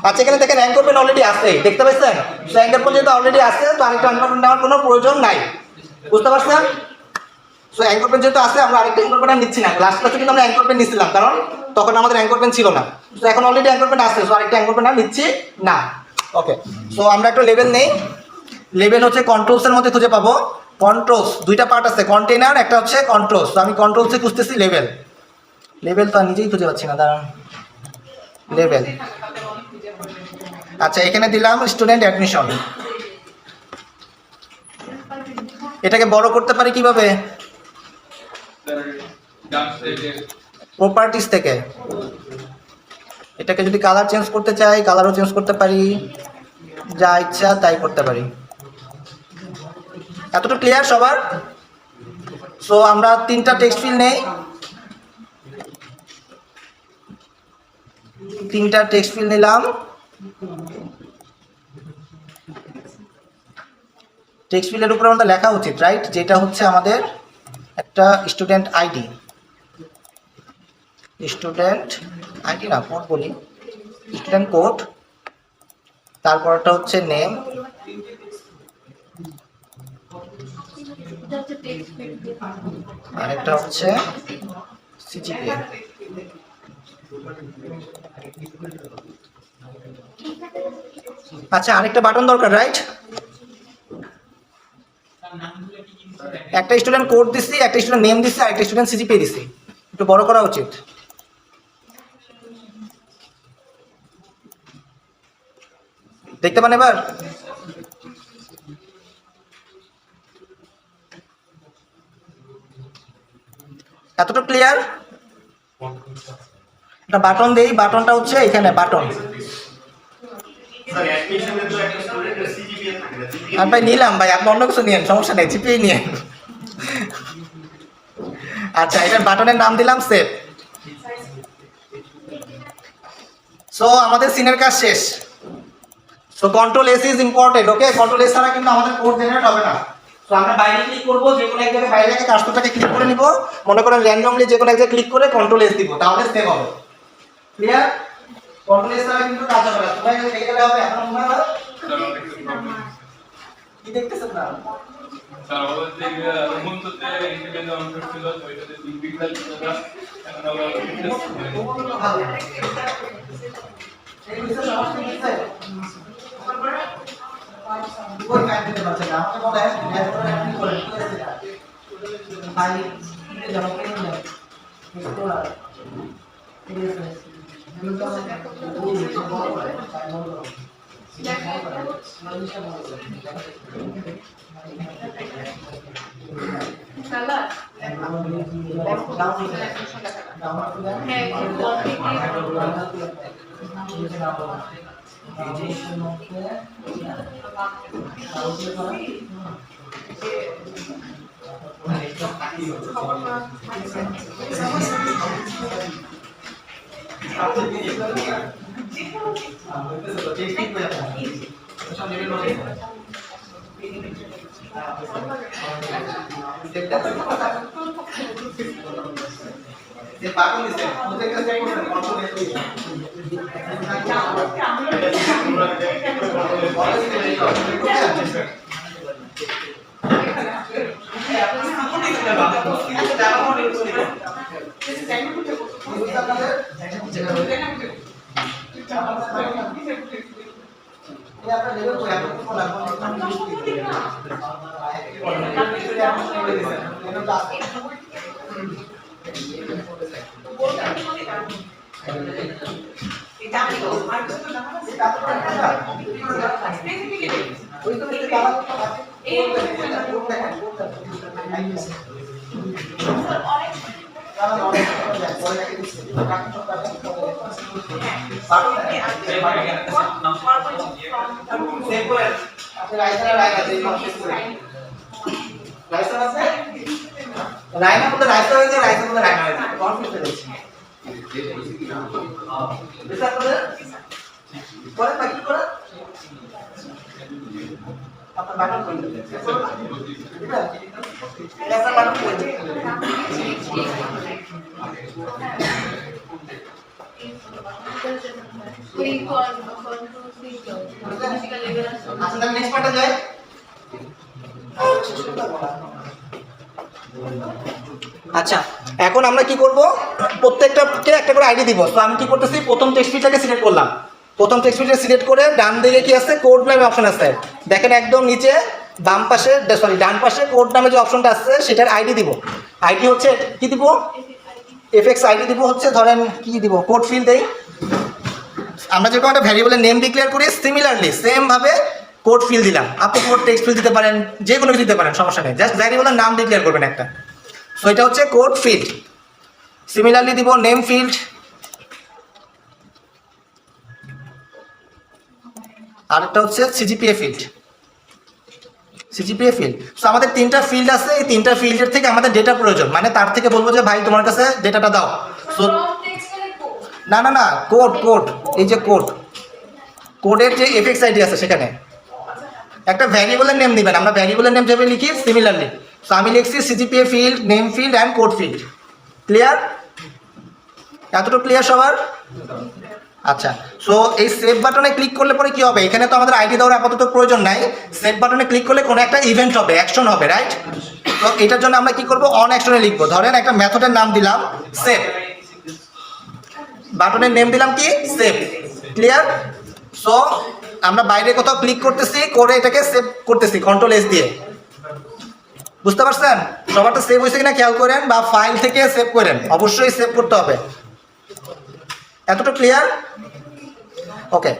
আচ্ছা এখানে দেখেন অ্যাঙ্কর পেন অলরেডি আছে, দেখতে পাচ্ছেন? সো অ্যাঙ্কর পেন যেহেতু অলরেডি আছে তো আরেকটা অ্যাঙ্কর পেন নেওয়ার কোনো প্রয়োজন নাই, বুঝতে পারছেন? সো অ্যাঙ্কর পেন যেহেতু আছে আমরা আরেকটা অ্যাঙ্কর পেন নিচ্ছি না। লাস্ট ক্লাসে কিন্তু আমরা অ্যাঙ্কর পেন নিছিলাম কারণ তখন আমাদের অ্যাঙ্কর পেন ছিল না। তো এখন অলরেডি অ্যাঙ্কর পেন আছে, সো আরেকটা অ্যাঙ্কর পেন আর নিচ্ছি না। ওকে, সো আমরা একটা লেভেল নেই। লেভেল হচ্ছে কন্ট্রোলসের মধ্যে খুঁজে পাবো। কন্ট্রোলস দুইটা পার্ট আছে, কন্টেইনার একটা হচ্ছে কন্ট্রোলস। তো আমি কন্ট্রোলসে খুঁজতেছি লেভেল। লেভেল তো নিজেই খুঁজে পাচ্ছি না, দাঁড়ান। লেভেল, আচ্ছা এখানে দিলাম স্টুডেন্ট অ্যাডমিশন। এটাকে বড় করতে পারি কিভাবে? প্রপার্টিস থেকে এটাকে যদি কালার চেঞ্জ করতে চাই কালারও চেঞ্জ করতে পারি, যা ইচ্ছা তাই করতে পারি। এতটুকু ক্লিয়ার সবার? সো আমরা তিনটা টেক্সট ফিল্ড নেই, তিনটা টেক্সট ফিল্ড নিলাম। টেক্সট ফিল্ডের উপরে আমাদের লেখা উচিত, রাইট? যেটা হচ্ছে আমাদের একটা স্টুডেন্ট আইডি না কোড বলি, স্টুডেন্ট কোড, তারপরটা হচ্ছে নেম, আরেকটা হচ্ছে সিজিপিএ। আচ্ছা, আরেকটা বাটন দরকার, রাইট? একটা স্টুডেন্ট কোড দিছি, একটা স্টুডেন্ট নেম দিছি, আর একটা স্টুডেন্ট সিজিপিএ দিছি। একটু বড় করা উচিত। দেখতে পান এবার? এতটা ক্লিয়ার? একটা বাটন দেই, বাটনটা হচ্ছে এখানে বাটন। স্যার অ্যাডমিশনে তো একটা স্টুডেন্টের সিজিপিএ থাকে না, আর ভাই নিলাম ভাই, আপনি অন্য কিছু নিয়েন, সমস্যা নেই, জিপিএ নিয়েন। আচ্ছা, এটার বাটনের নাম দিলাম সেভ। সো আমাদের সিনের কাজ শেষ। So control S is important, okay? Control S ছাড়া কিন্তু আমাদের কোড জেনারেট হবে না। তো আমরা বাইরে ক্লিক করবো, যে কোনো এক জায়গায় বাইরে থেকে কাজটাকে ক্লিক করে নিব, মনে করেন র্যান্ডমলি যে কোনো এক জায়গায় ক্লিক করে কন্ট্রোল এস দিব, তাহলে সেভ হবে। ক্লিয়ার? কন্ট্রোল এস ছাড়া কিন্তু কাজ হবে না। সবাই দেখে গেলে হবে। এখন মনে হয় কি দেখতেছেন না? স্যার আমাদের যে রুমন্ততে ইন্টারনেট অংশ ছিল ওইটাতে ডিজিটাল ছিল না, এখন আমরা ভালো। এই বিষয়ে সমস্যা কি আছে? কোন কাজ দিতে পারছে না? আমাকে বলে ড্যাশবোর্ডে অ্যাক্টিভ করে কি আছে এটা? ফাইল কি জমা করে নিন। এক্সপ্লোরার টিএসএস এগুলো সালা যে বাটন দিছে ওদের কাছে করবেন কন্ট্রোল এস দিয়ে রায়না বলতে রায়তা হয়েছে, রায়তা বলতে রায়না হয়েছে, কনফিউজ হয়ে যাচ্ছে। বুঝতে আপনাদের করেন না কি করেন? আপনার বাটন করে দেবেন। এটা আপনার বাটন করে দেবেন। আচ্ছা, তাহলে নেক্সট পার্টে যাই। আচ্ছা, এখন আমরা কি করব? প্রত্যেকটাকে একটা করে আইডি দিব। তো আমি কি করতেছি, প্রথম টেক্সট ফিল্ডটাকে সিলেক্ট করলাম। প্রথম টেক্সট ফিল্ডটা সিলেক্ট করে ডান দিকে কি আছে, কোড নামে অপশন আছে। দেখেন একদম নিচে বাম পাশে, সরি ডান পাশে কোড নামে যে অপশনটা আছে সেটার আইডি দিব। আইডি হচ্ছে কি দিব? এফএক্স আইডি দিব হচ্ছে, ধরেন কি দিব, কোড ফিল্ড দেই। আমরা যেরকম একটা ভ্যারিয়েবলের নেম ডিক্লেয়ার করি, সিমিলারলি সেম ভাবে কোড ফিল্ড দিলাম। আপনি কোড টেক্সট ফিল্ড দিতে পারেন, যে কোনো কিছু দিতে পারেন, সমস্যা নেই। জাস্ট ভ্যারিয়েবলের নাম ডিক্লেয়ার করবেন একটা। সো এটা হচ্ছে কোড ফিল্ড। সিমিলারলি দিব নেম ফিল্ড, আরেকটা হচ্ছে CGPA field. CGPA field. So আমাদের তিনটা ফিল্ড আছে, এই তিনটা ফিল্ডের থেকে আমাদের ডেটা প্রয়োজন, মানে তার থেকে বলবো যে ভাই তোমার কাছে ডেটাটা দাও। সো না না না, কোড কোড, এই যে কোড, কোডের যে এফএক্স আইডি আছে সেখানে একটা ভ্যারিয়েবলের নেম দিবেন। আমরা ভ্যারিয়েবলের নেম যেভাবে লিখি সিমিলারলি সো আমি লিখছি CGPA field, name field and code field. Clear? এতটুকু ক্লিয়ার সবার? আচ্ছা, সো এই সেভ বাটনে ক্লিক করলে পরে কি হবে? এখানে তো আমাদের আইডি দেওয়ার আপাতত প্রয়োজন নাই। সেভ বাটনে ক্লিক করলে কোনো একটা ইভেন্ট হবে, অ্যাকশন হবে, রাইট? তো এটার জন্য আমরা কি করব? অন অ্যাকশনে লিখবো। ধরেন একটা মেথডের নাম দিলাম সেভ, বাটনের নেম দিলাম কি? সেভ। ক্লিয়ার? সো আমরা বাইরে কোথাও ক্লিক করতেছি, করে এটাকে সেভ করতেছি কন্ট্রোল এস দিয়ে। বুঝতে পারছেন? সবারটা সেভ হয়েছে কিনা খেয়াল করেন, বা ফাইল থেকে সেভ করেন, অবশ্যই সেভ করতে হবে। এতটুকু ক্লিয়ার? ওকে,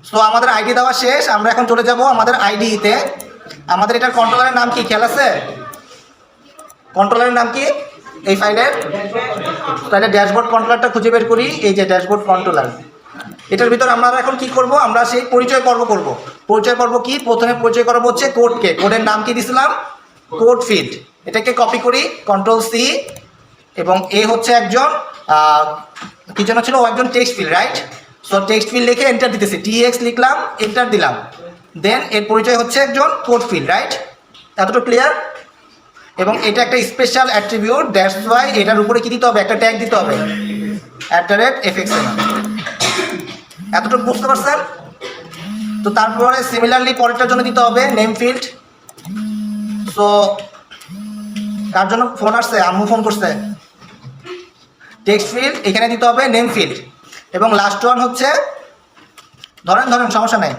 সো আমাদের আইডি দেওয়া শেষ। আমরা এখন চলে যাব আমাদের আইডিতে। আমাদের এটার কন্ট্রোলারের নাম কি খেয়াল আছে? কন্ট্রোলারের নাম কি এই ফাইলের? তাহলে ড্যাশবোর্ড কন্ট্রোলারটা খুঁজে বের করি। এই যে ড্যাশবোর্ড কন্ট্রোলার, এটার ভিতর আমরা এখন কি করব? আমরা সেই পরিচয় পর্ব করব। পরিচয় পর্ব কি? প্রথমে পরিচয় করব হচ্ছে কোডকে। কোডের নাম কি দিছিলাম? Code field. এটাকে কপি করি, কন্ট্রোল সি, এবং এ হচ্ছে একজন কি যেন ছিল, ও একজন text field, right? So text field লিখে এন্টার দিতেছি, টিএক্স লিখলাম, এন্টার দিলাম, দেন এর পরিচয় হচ্ছে একজন কোড ফিল্ড, রাইট? এতটুকু ক্লিয়ার? এবং এটা একটা স্পেশাল অ্যাট্রিবিউট, দ্যাটস ওয়াই এটার উপরে কি দিতে হবে? একটা ট্যাগ দিতে হবে, @fxml। এতটুকু বুঝতে পারছেন? তো তারপরে সিমিলারলি পরেরটার জন্য দিতে হবে নেম ফিল্ড। সো কার জন্য ফোন আসছে? আম্মু ফোন করছে। টেক্সট ফিল্ড, এখানে দিতে হবে নেম ফিল্ড, এবং লাস্ট ওয়ান হচ্ছে ধরেন সমস্যা নেই,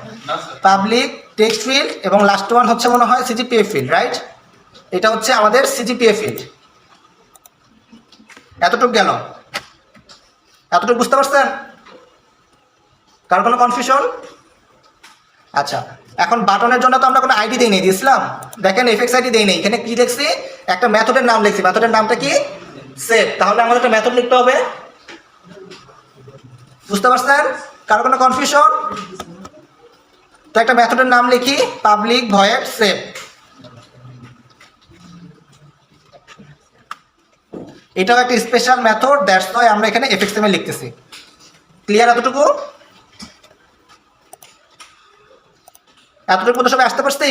পাবলিক টেক্সট ফিল্ড, এবং লাস্ট ওয়ান হচ্ছে মনে হয় সিজিপিএ ফিল্ড, রাইট? এটা হচ্ছে আমাদের সিজিপিএ ফিল্ড। এতটুকু গেল? এতটুকু বুঝতে পারছেন? কার কোনো কনফিউশন? আচ্ছা, এখন বাটনের জন্য তো আমরা কোনো আইডি দিই নেই, দিয়েছিলাম। দেখেন এফএক্স আইডি দেই নেই, এখানে কি দেখছি? একটা মেথডের নাম লিখছি, মেথডের নামটা কি? সেভ। তাহলে আমাদের একটা মেথড লিখতে হবে। বুঝতে পারছেন? কারো কোনো কনফিউশন? তো একটা মেথডের নাম লিখি, পাবলিক ভয়েড সেভ। এটাও একটা স্পেশাল মেথড, দ্যাটস ওয়াই আমরা এখানে fxml লিখতেছি। ক্লিয়ার? এতটুকু মধ্যে সবাই আসতে পারছি?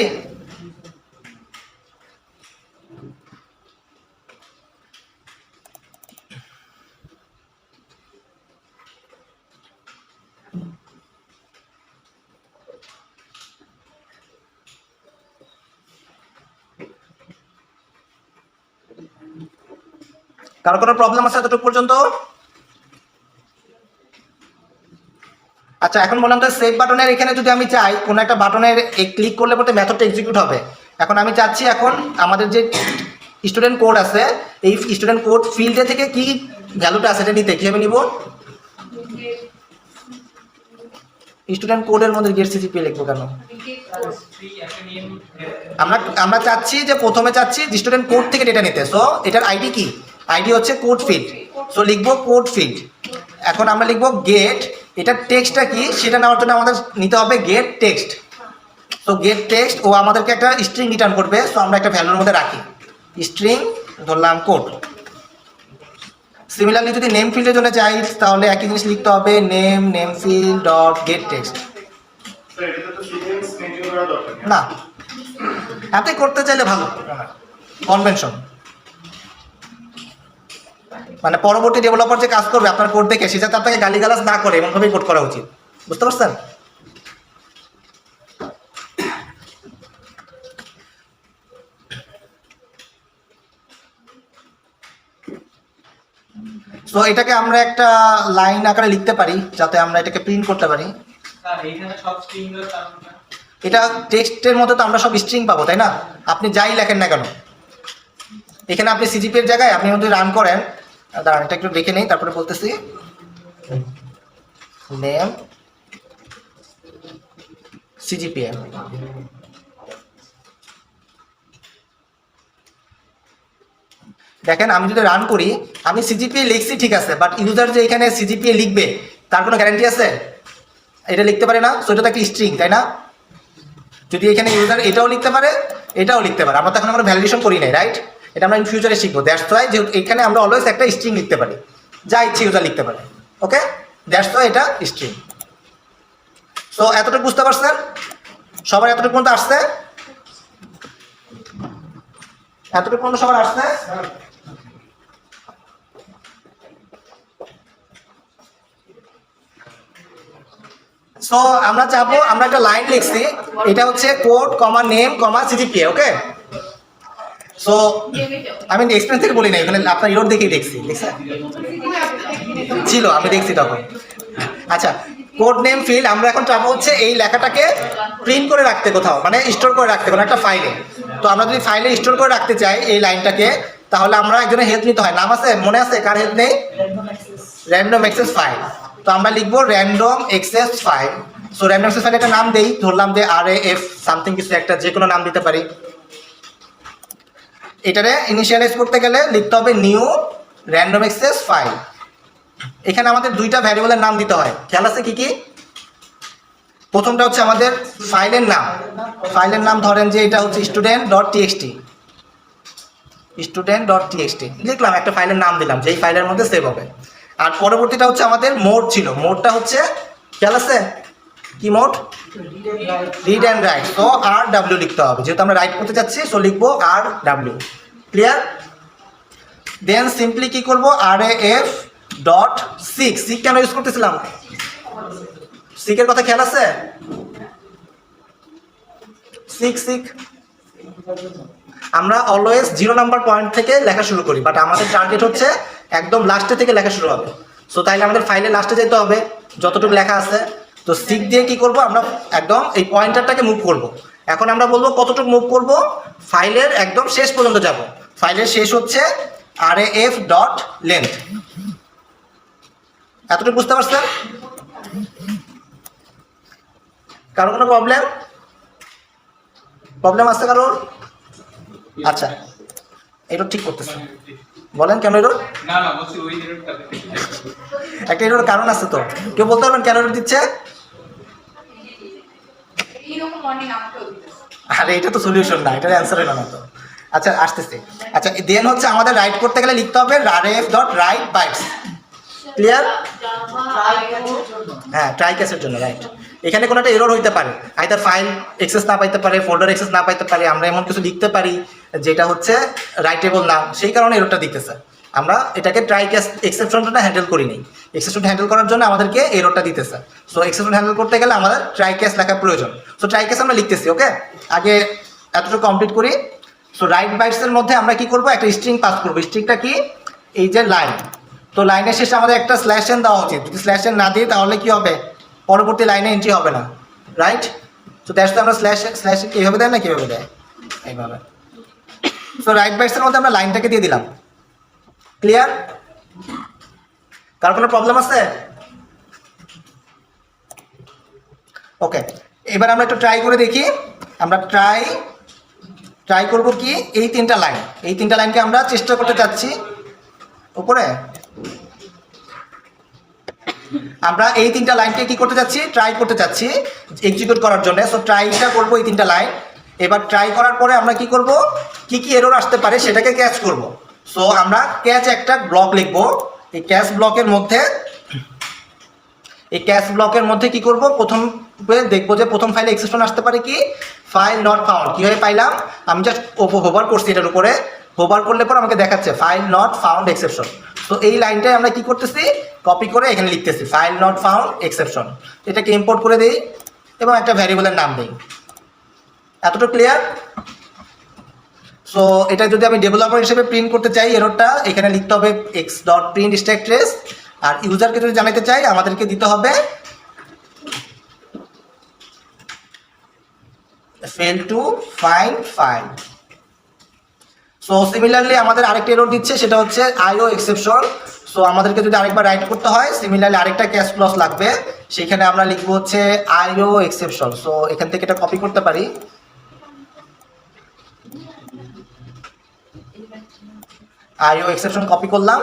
কারো কোনো প্রবলেম আছে এতটুকু পর্যন্ত? আচ্ছা, এখন বললাম তো সেভ বাটনের এখানে যদি আমি চাই কোনো একটা বাটনের ক্লিক করলে পরে মেথডটা এক্সিকিউট হবে। এখন আমি চাচ্ছি এখন আমাদের যে স্টুডেন্ট কোড আছে, এই স্টুডেন্ট কোড ফিল্ডে থেকে কি ভ্যালুটা আছে এটা নিতে কীভাবে নিব? স্টুডেন্ট কোডের মধ্যে গেট সিজিপিএ লিখবো কেন? আমরা চাচ্ছি যে প্রথমে চাচ্ছি স্টুডেন্ট কোড থেকে ডেটা নিতে। সো এটার আইডি কি? আইডি হচ্ছে কোড ফিল্ড। সো লিখবো কোড ফিল্ড। এখন আমরা লিখবো গেট, এটার টেক্সটটা কি সেটা নেওয়ার জন্য আমাদের নিতে হবে get text. So get text, ও আমাদেরকে একটা স্ট্রিং রিটার্ন করবে। সো আমরা একটা ভ্যালুর মধ্যে রাখি স্ট্রিং, ধরলাম কোড। সিমিলারলি যদি নেম ফিল্ডের জন্য চাই তাহলে একই জিনিস লিখতে হবে, name field dot gate text. Sir এটা তো সিকোয়েন্স মেনটেন করা দরকার না, আপনি করতে চাইলে ভালো, কনভেনশন। মানে পরবর্তী ডেভেলপার যে কাজ করবে আপনার কোড দেখে, সে যাতে আপনাকে গালিগালাজ না করে এমনভাবেই কোড করা উচিত। বুঝতে পারছেন? সো এটাকে আমরা একটা লাইন আকারে লিখতে পারি যাতে আমরা এটাকে প্রিন্ট করতে পারি। এটা টেক্সটের মধ্যে তো আমরা সব স্ট্রিং পাবো, তাই না? আপনি যাই লেখেন না কেন, এখানে আপনি সিজিপিএর জায়গায় আপনি যদি রান করেন, দাঁড়ান এটা একটু দেখে নেই তারপরে বলতেছি। নেম সিজিপিএ, দেখেন আমি যদি রান করি, আমি সিজিপিএ লিখছি ঠিক আছে, বাট ইউজার যে এখানে সিজিপিএ লিখবে তার কোনো গ্যারান্টি আছে? এটা লিখতে পারে না। সো এটা তো একটা স্ট্রিং, তাই না? যদি এখানে ইউজার এটাও লিখতে পারে এটাও লিখতে পারে, আমরা তো এখন আমরা ভ্যালিডেশন করি নাই, রাইট? এটা আমরা ইন ফিউচারে শিখবো। দ্যাটস ওয়াই যে এখানে আমরা অলওয়েজ একটা স্ট্রিং লিখতে পারি, যা ইচ্ছে ইউজার লিখতে পারে। ওকে, দ্যাটস ওয়াই এটা স্ট্রিং। সো এতটুকু বুঝতে পারছেন? সবার এতটুকু পর্যন্ত আসছে? এতটুকু পর্যন্ত সবার আসছে? সো আমরা চাবো, আমরা একটা লাইন লিখছি, এটা হচ্ছে কোড কমা নেম কমা সিজিপিএ। ওকে, সো আমি এক্সপিরিয়েন্স থেকে বলি না, এখানে আপনার ইরোড দেখেই দেখছি, দেখছেন ছিল, আমি দেখছি তখন। আচ্ছা, কোড নেম ফিল্ড আমরা এখন চাবো হচ্ছে এই লেখাটাকে প্রিন্ট করে রাখতে কোথাও, মানে স্টোর করে রাখতে কোনো একটা ফাইলে। তো আমরা যদি ফাইলে স্টোর করে রাখতে চাই এই লাইনটাকে, তাহলে আমরা একজনের হেল্প নিতে হয়। নাম আছে, মনে আছে কার হেল্প নেই? Random access file. তো আমরা লিখবো random access file. So random access file একটা নাম দেই, ধরলাম যে RAF সামথিং কিছু একটা, যে কোনো নাম দিতে পারি। এটারে ইনিশিয়ালাইজ করতে গেলে লিখতে হবে নিউ র্যান্ডম অ্যাক্সেস ফাইল। এখানে আমাদের দুইটা ভ্যারিয়েবলের নাম দিতে হয়, খেয়াল আছে কি কি? প্রথমটা হচ্ছে আমাদের ফাইলের নাম। ফাইলের নাম ধরেন যে এটা হচ্ছে student.txt, student.txt লিখলাম, একটা ফাইলের নাম দিলাম, যেই ফাইলের মধ্যে সেভ হবে। আর পরবর্তীটা হচ্ছে আমাদের মোড ছিল, মোডটা হচ্ছে খেয়াল আছে কি মোড? Read and right. তো RW লিখতে হবে, যেহেতু আমরা রাইট করতে যাচ্ছি, সো লিখবো RW। ক্লিয়ার? দেন সিম্পলি কি করবো, RAF.seek। সিক কেন ইউজ করতেছিলাম? সিকের কথা খেয়াল আছে? সিক আমরা অলওয়েজ 0 নাম্বার পয়েন্ট থেকে লেখা শুরু করি, বাট আমাদের টার্গেট হচ্ছে একদম লাস্টে থেকে লেখা শুরু হবে। সো তাইলে আমাদের ফাইলে লাস্টে যেতে হবে যতটুকু লেখা আছে। তো সিক দিয়ে কি করব, আমরা একদম এই পয়েন্টারটাকে মুভ করব। এখন আমরা বলবো কতটুকু মুভ করব, ফাইলের একদম শেষ পর্যন্ত যাব। ফাইলের শেষ হচ্ছে RAF.length। এতটুকু বুঝতে পারছেন? কারো কোনো প্রবলেম আছে কারোর? আচ্ছা, এটা ঠিক করতেছে, বলেন কেন এরর? না না, বলছি ওই এররটাতে একটা এরর কারণ আছে, তো কেউ বলতে পারবেন কেন এরর দিচ্ছে? এইরকম অনেক নামকেও দিতে আরে এটা তো সলিউশন না, এটার অ্যান্সার এলো না তো। আচ্ছা আসতেছে। আচ্ছা দেন হচ্ছে আমাদের রাইট করতে গেলে লিখতে হবে RAF.write_bytes। ক্লিয়ার? হ্যাঁ, ট্রাই ক্যাশের জন্য, রাইট। এখানে কোনো একটা এরর হইতে পারে, আইদার ফাইল অ্যাক্সেস না পাইতে পারে, ফোল্ডার অ্যাক্সেস না পাইতে পারে, আমরা এমন কিছু লিখতে পারি যেটা হচ্ছে রাইটেবল না, সেই কারণে এররটা দিতেছে। আমরা এটাকে ট্রাই ক্যাশ এক্সেপশনটা হ্যান্ডেল করি নি, এক্সেপশন হ্যান্ডেল করার জন্য আমাদেরকে এররটা দিতেছে। সো এক্সেপশন হ্যান্ডেল করতে গেলে আমাদের ট্রাই ক্যাশ লেখার প্রয়োজন। সো ট্রাই ক্যাশ আমরা লিখতেছি। ওকে, আগে এতটুকু কমপ্লিট করি। সো রাইট বাইটসের মধ্যে আমরা কি করব, একটা স্ট্রিং পাস করবো। স্ট্রিংটা কি? এই যে লাইন। তো লাইনের শেষে আমাদের একটা স্ল্যাশ এন দেওয়া উচিত, যদি স্ল্যাশ এন না দিই তাহলে কি হবে, পরবর্তী লাইনে এন্ট্রি হবে না, রাইট? তো দ্যাটস আমরা স্ল্যাশ এইভাবে দেয় না, কীভাবে দেয়, এইভাবে। সো রাইট বাইটসের মধ্যে আমরা লাইনটাকে দিয়ে দিলাম। ক্লিয়ার? কার কোনো প্রবলেম আছে? ওকে, এবার আমরা একটু ট্রাই করে দেখি। আমরা ট্রাই করব কি, এই তিনটা লাইনকে আমরা চেষ্টা করতে চাচ্ছি। উপরে আমরা এই তিনটা লাইনকে কি করতে চাচ্ছি, ট্রাই করতে চাচ্ছি এক্সিকিউট করার জন্য। সো ট্রাইটা করবো এই তিনটা লাইন। এবার ট্রাই করার পরে আমরা কি করব, কি কি এরর আসতে পারে সেটাকে ক্যাচ করব। সো আমরা ক্যাচ একটা ব্লক লিখবো। এই ক্যাচ ব্লকের মধ্যে কি করব, প্রথম দেখবো যে প্রথম ফাইলে এক্সেপশন আসতে পারে কি, ফাইল নট ফাউন্ড। কীভাবে পাইলাম, আমি জাস্ট হোভার করছি এটার উপরে, হোভার করলে পর আমাকে দেখাচ্ছে ফাইল নট ফাউন্ড এক্সেপশন। তো এই লাইনটাই আমরা কি করতেছি, কপি করে এখানে লিখতেছি ফাইল নট ফাউন্ড এক্সেপশন। এটাকে ইম্পোর্ট করে দিই এবং একটা ভ্যারিয়েবলের নাম দিই। এতটুকু ক্লিয়ার? সো এটা যদি আমি ডেভেলপার হিসেবে প্রিন্ট করতে চাই এররটা, এখানে লিখতে হবে x.print stack trace। আর ইউজারকে যদি জানাতে চাই আমাদেরকে দিতে হবে fail to find file। So similarly আমাদের আরেকটা এরর দিচ্ছে, সেটা হচ্ছে IO exception। সো আমাদেরকে যদি আরেকবার রাইট করতে হয়, সিমিলারলি আরেকটা ক্যাশ ক্লজ লাগবে, সেখানে আমরা লিখবো হচ্ছে IO exception। সো এখান থেকে এটা কপি করতে পারি, IO exception কপি করলাম।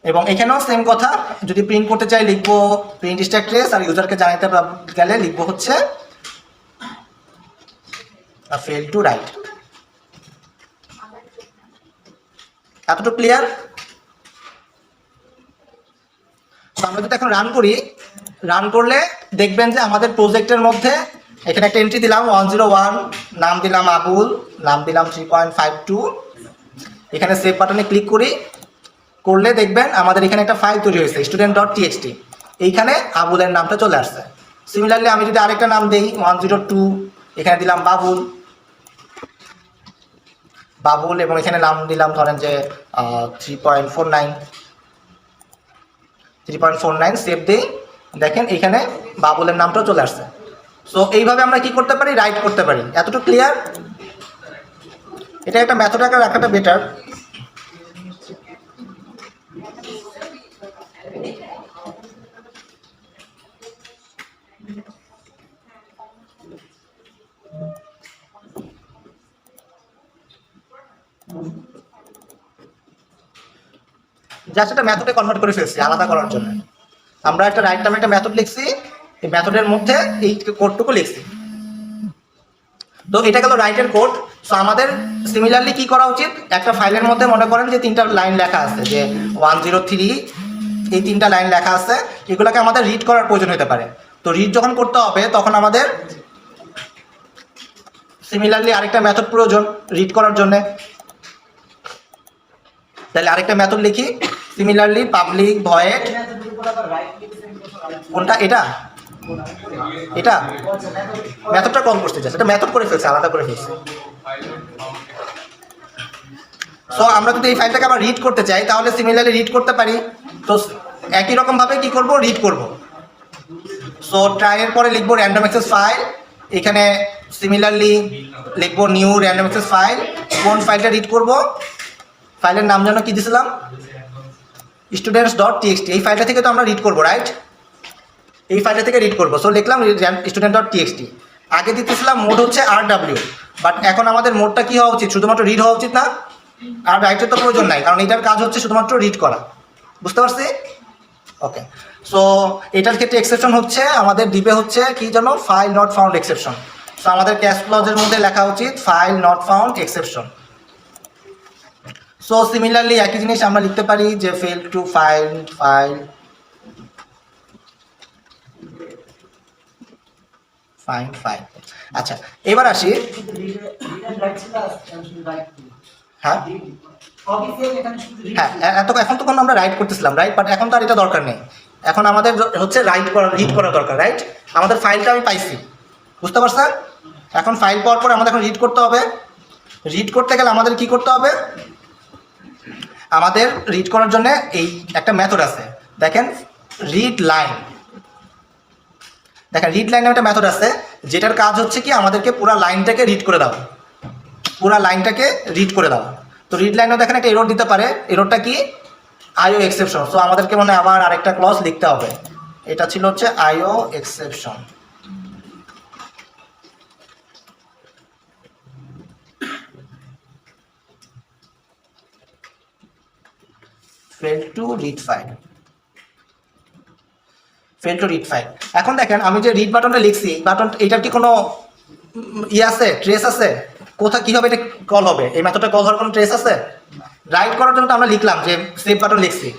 এবং এখানেও সেম কথা, যদি প্রিন্ট করতে চাই লিখবো প্রিন্ট স্ট্যাক ট্রেস, আর ইউজারকে জানাতে গেলে লিখবো হচ্ছে fail to write। এতটুকু ক্লিয়ার? আমরা যদি এখন রান করলে দেখবেন যে আমাদের প্রজেক্টের মধ্যে এখানে একটা এন্ট্রি দিলাম 101 নাম দিলাম আবুল, নাম দিলাম 3.52। এখানে সেভ বাটনে ক্লিক করি, করলে দেখবেন আমাদের এখানে একটা ফাইল তৈরি হয়েছে student.txt। এইখানে আবুলের নামটা চলে আসছে। সিমিলারলি আমি যদি আরেকটা নাম দিই 102, এখানে দিলাম বাবুল, বাবুল এবং এখানে নাম দিলাম ধরেন যে 3.49, সেভ দিই, দেখেন এখানে বাবুলের নামটাও চলে আসছে। সো এইভাবে আমরা কি করতে পারি, রাইট করতে পারি। এতটুকু ক্লিয়ার? এটা একটা মেথড আকারে রাখাটা বেটার। জাস্ট একটা মেথডে কনভার্ট করে ফেলছি আলাদা করার জন্য। আমরা একটা রাইট নামে একটা মেথড লিখছি, এই মেথডের মধ্যে এই কোডটুকু লিখছি। তো এটা গেল রাইটের কোড। সো আমাদের সিমিলারলি কি করা উচিত, একটা ফাইলের মধ্যে মনে করেন যে 3টা লাইন লেখা আছে, যে 103 এই 3টা লাইন লেখা আছে, এগুলোকে আমাদের রিড করার প্রয়োজন হতে পারে। তো রিড যখন করতে হবে তখন আমাদের সিমিলারলি আরেকটা মেথড প্রয়োজন রিড করার জন্য। তাহলে আরেকটা মেথড লিখি, সিমিলারলি পাবলিক ভয়েড, কোনটা, এটা এটা মেথডটা কল করতে চাই, সেটা মেথড করে ফেলছে, আলাদা করে ফেলছে। সো আমরা যদি এই ফাইলটাকে আবার রিড করতে চাই তাহলে সিমিলারলি রিড করতে পারি। তো একই রকমভাবে কি করব, রিড করব। সো ট্রাইয়ের পরে লিখবো র্যান্ডম অ্যাক্সেস ফাইল, এখানে সিমিলারলি লিখবো নিউ র্যান্ডম অ্যাক্সেস ফাইল। কোন ফাইলটা রিড করব, ফাইলের নাম যেন কি দিয়েছিলাম, students.txt। এই ফাইলটা থেকে তো আমরা রিড করবো, রাইট? এই ফাইলটা থেকে রিড করবো। সো লিখলাম student.txt। আগে দিতেছিলাম মোড হচ্ছে RW, বাট এখন আমাদের মোডটা কি হওয়া উচিত, শুধুমাত্র রিড হওয়া উচিত না, আর রাইটের তো প্রয়োজন নাই, কারণ এটার কাজ হচ্ছে শুধুমাত্র রিড করা। বুঝতে পারছি? ওকে। সো এটার ক্ষেত্রে এক্সেপশন হচ্ছে আমাদের দিবে হচ্ছে কি যেন, file not found exception. So আমাদের ক্যাশ ক্লজের মধ্যে লেখা উচিত file not found exception. So similarly একই জিনিস আমরা লিখতে পারি যে ফেল টু ফাইল ফাইল। আচ্ছা, এবার আসি। হ্যাঁ হ্যাঁ, এখন তো আমরা রাইট করতেছিলাম, রাইট? বাট এখন তো আর এটা দরকার নেই, এখন আমাদের হচ্ছে রিড করা দরকার, রাইট? আমাদের ফাইলটা আমি পাইছি, বুঝতে পারছেন? এখন ফাইল পাওয়ার পরে আমাদের এখন রিড করতে হবে। রিড করতে গেলে আমাদের কি করতে হবে, আমাদের রিড করার জন্য এই একটা মেথড আছে, দেখেন রিড লাইন। দেখেন রিড লাইনে একটা মেথড আছে, যেটার কাজ হচ্ছে কি আমাদেরকে পুরো লাইনটাকে রিড করে দাও, পুরো লাইনটাকে রিড করে দাও। তো রিড লাইনেও দেখেন একটা এরর দিতে পারে, এররটা কি, আইও এক্সেপশন। সো আমাদেরকে মনে হয় আবার আরেকটা ক্লজ লিখতে হবে, এটা ছিল হচ্ছে IO exception. Fail to read file. এখন দেখেন আমি যে রিড বাটনটা লিখছি, বাটন এটার কি কোনো আছে, ট্রেস আছে? কোথায় কীভাবে এটা কল হবে, এই মেথডটা কল হওয়ার কোনো ট্রেস আছে? রাইট করার জন্য তো আমরা লিখলাম যে সেভ বাটন লিখছি,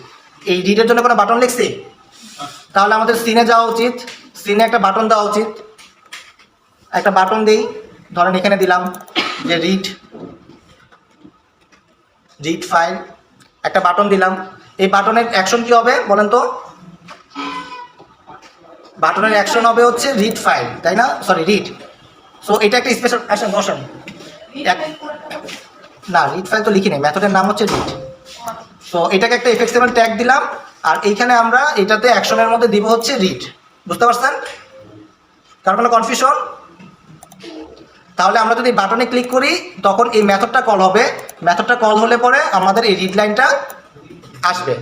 এই রিডের জন্য কোনো বাটন লিখছি? তাহলে আমাদের সিনে যাওয়া উচিত, সিনে একটা বাটন দেওয়া উচিত। একটা বাটন দিই, ধরেন এখানে দিলাম যে রিড ফাইল, একটা বাটন দিলাম। এই বাটনের অ্যাকশন কি হবে বলেন তো? বাটনের অ্যাকশন হবে হচ্ছে রিড ফাইল, তাই না? Sorry, read. সো এটা একটা স্পেশাল অ্যাকশন বসান। না, রিড ফাইল তো লিখি নেই, মেথডের নাম হচ্ছে রিড। সো এটাকে একটা এফএক্সএমএল ট্যাগ দিলাম, আর এইখানে আমরা এটাতে অ্যাকশনের মধ্যে দিব হচ্ছে রিড। বুঝতে পারছেন? কারণ কোনো কনফিউশন? তাহলে আমরা যদি বাটনে ক্লিক করি তখন এই মেথডটা কল হবে, মেথডটা কল হলে পরে আমাদের এই রিড লাইনটা আসবে।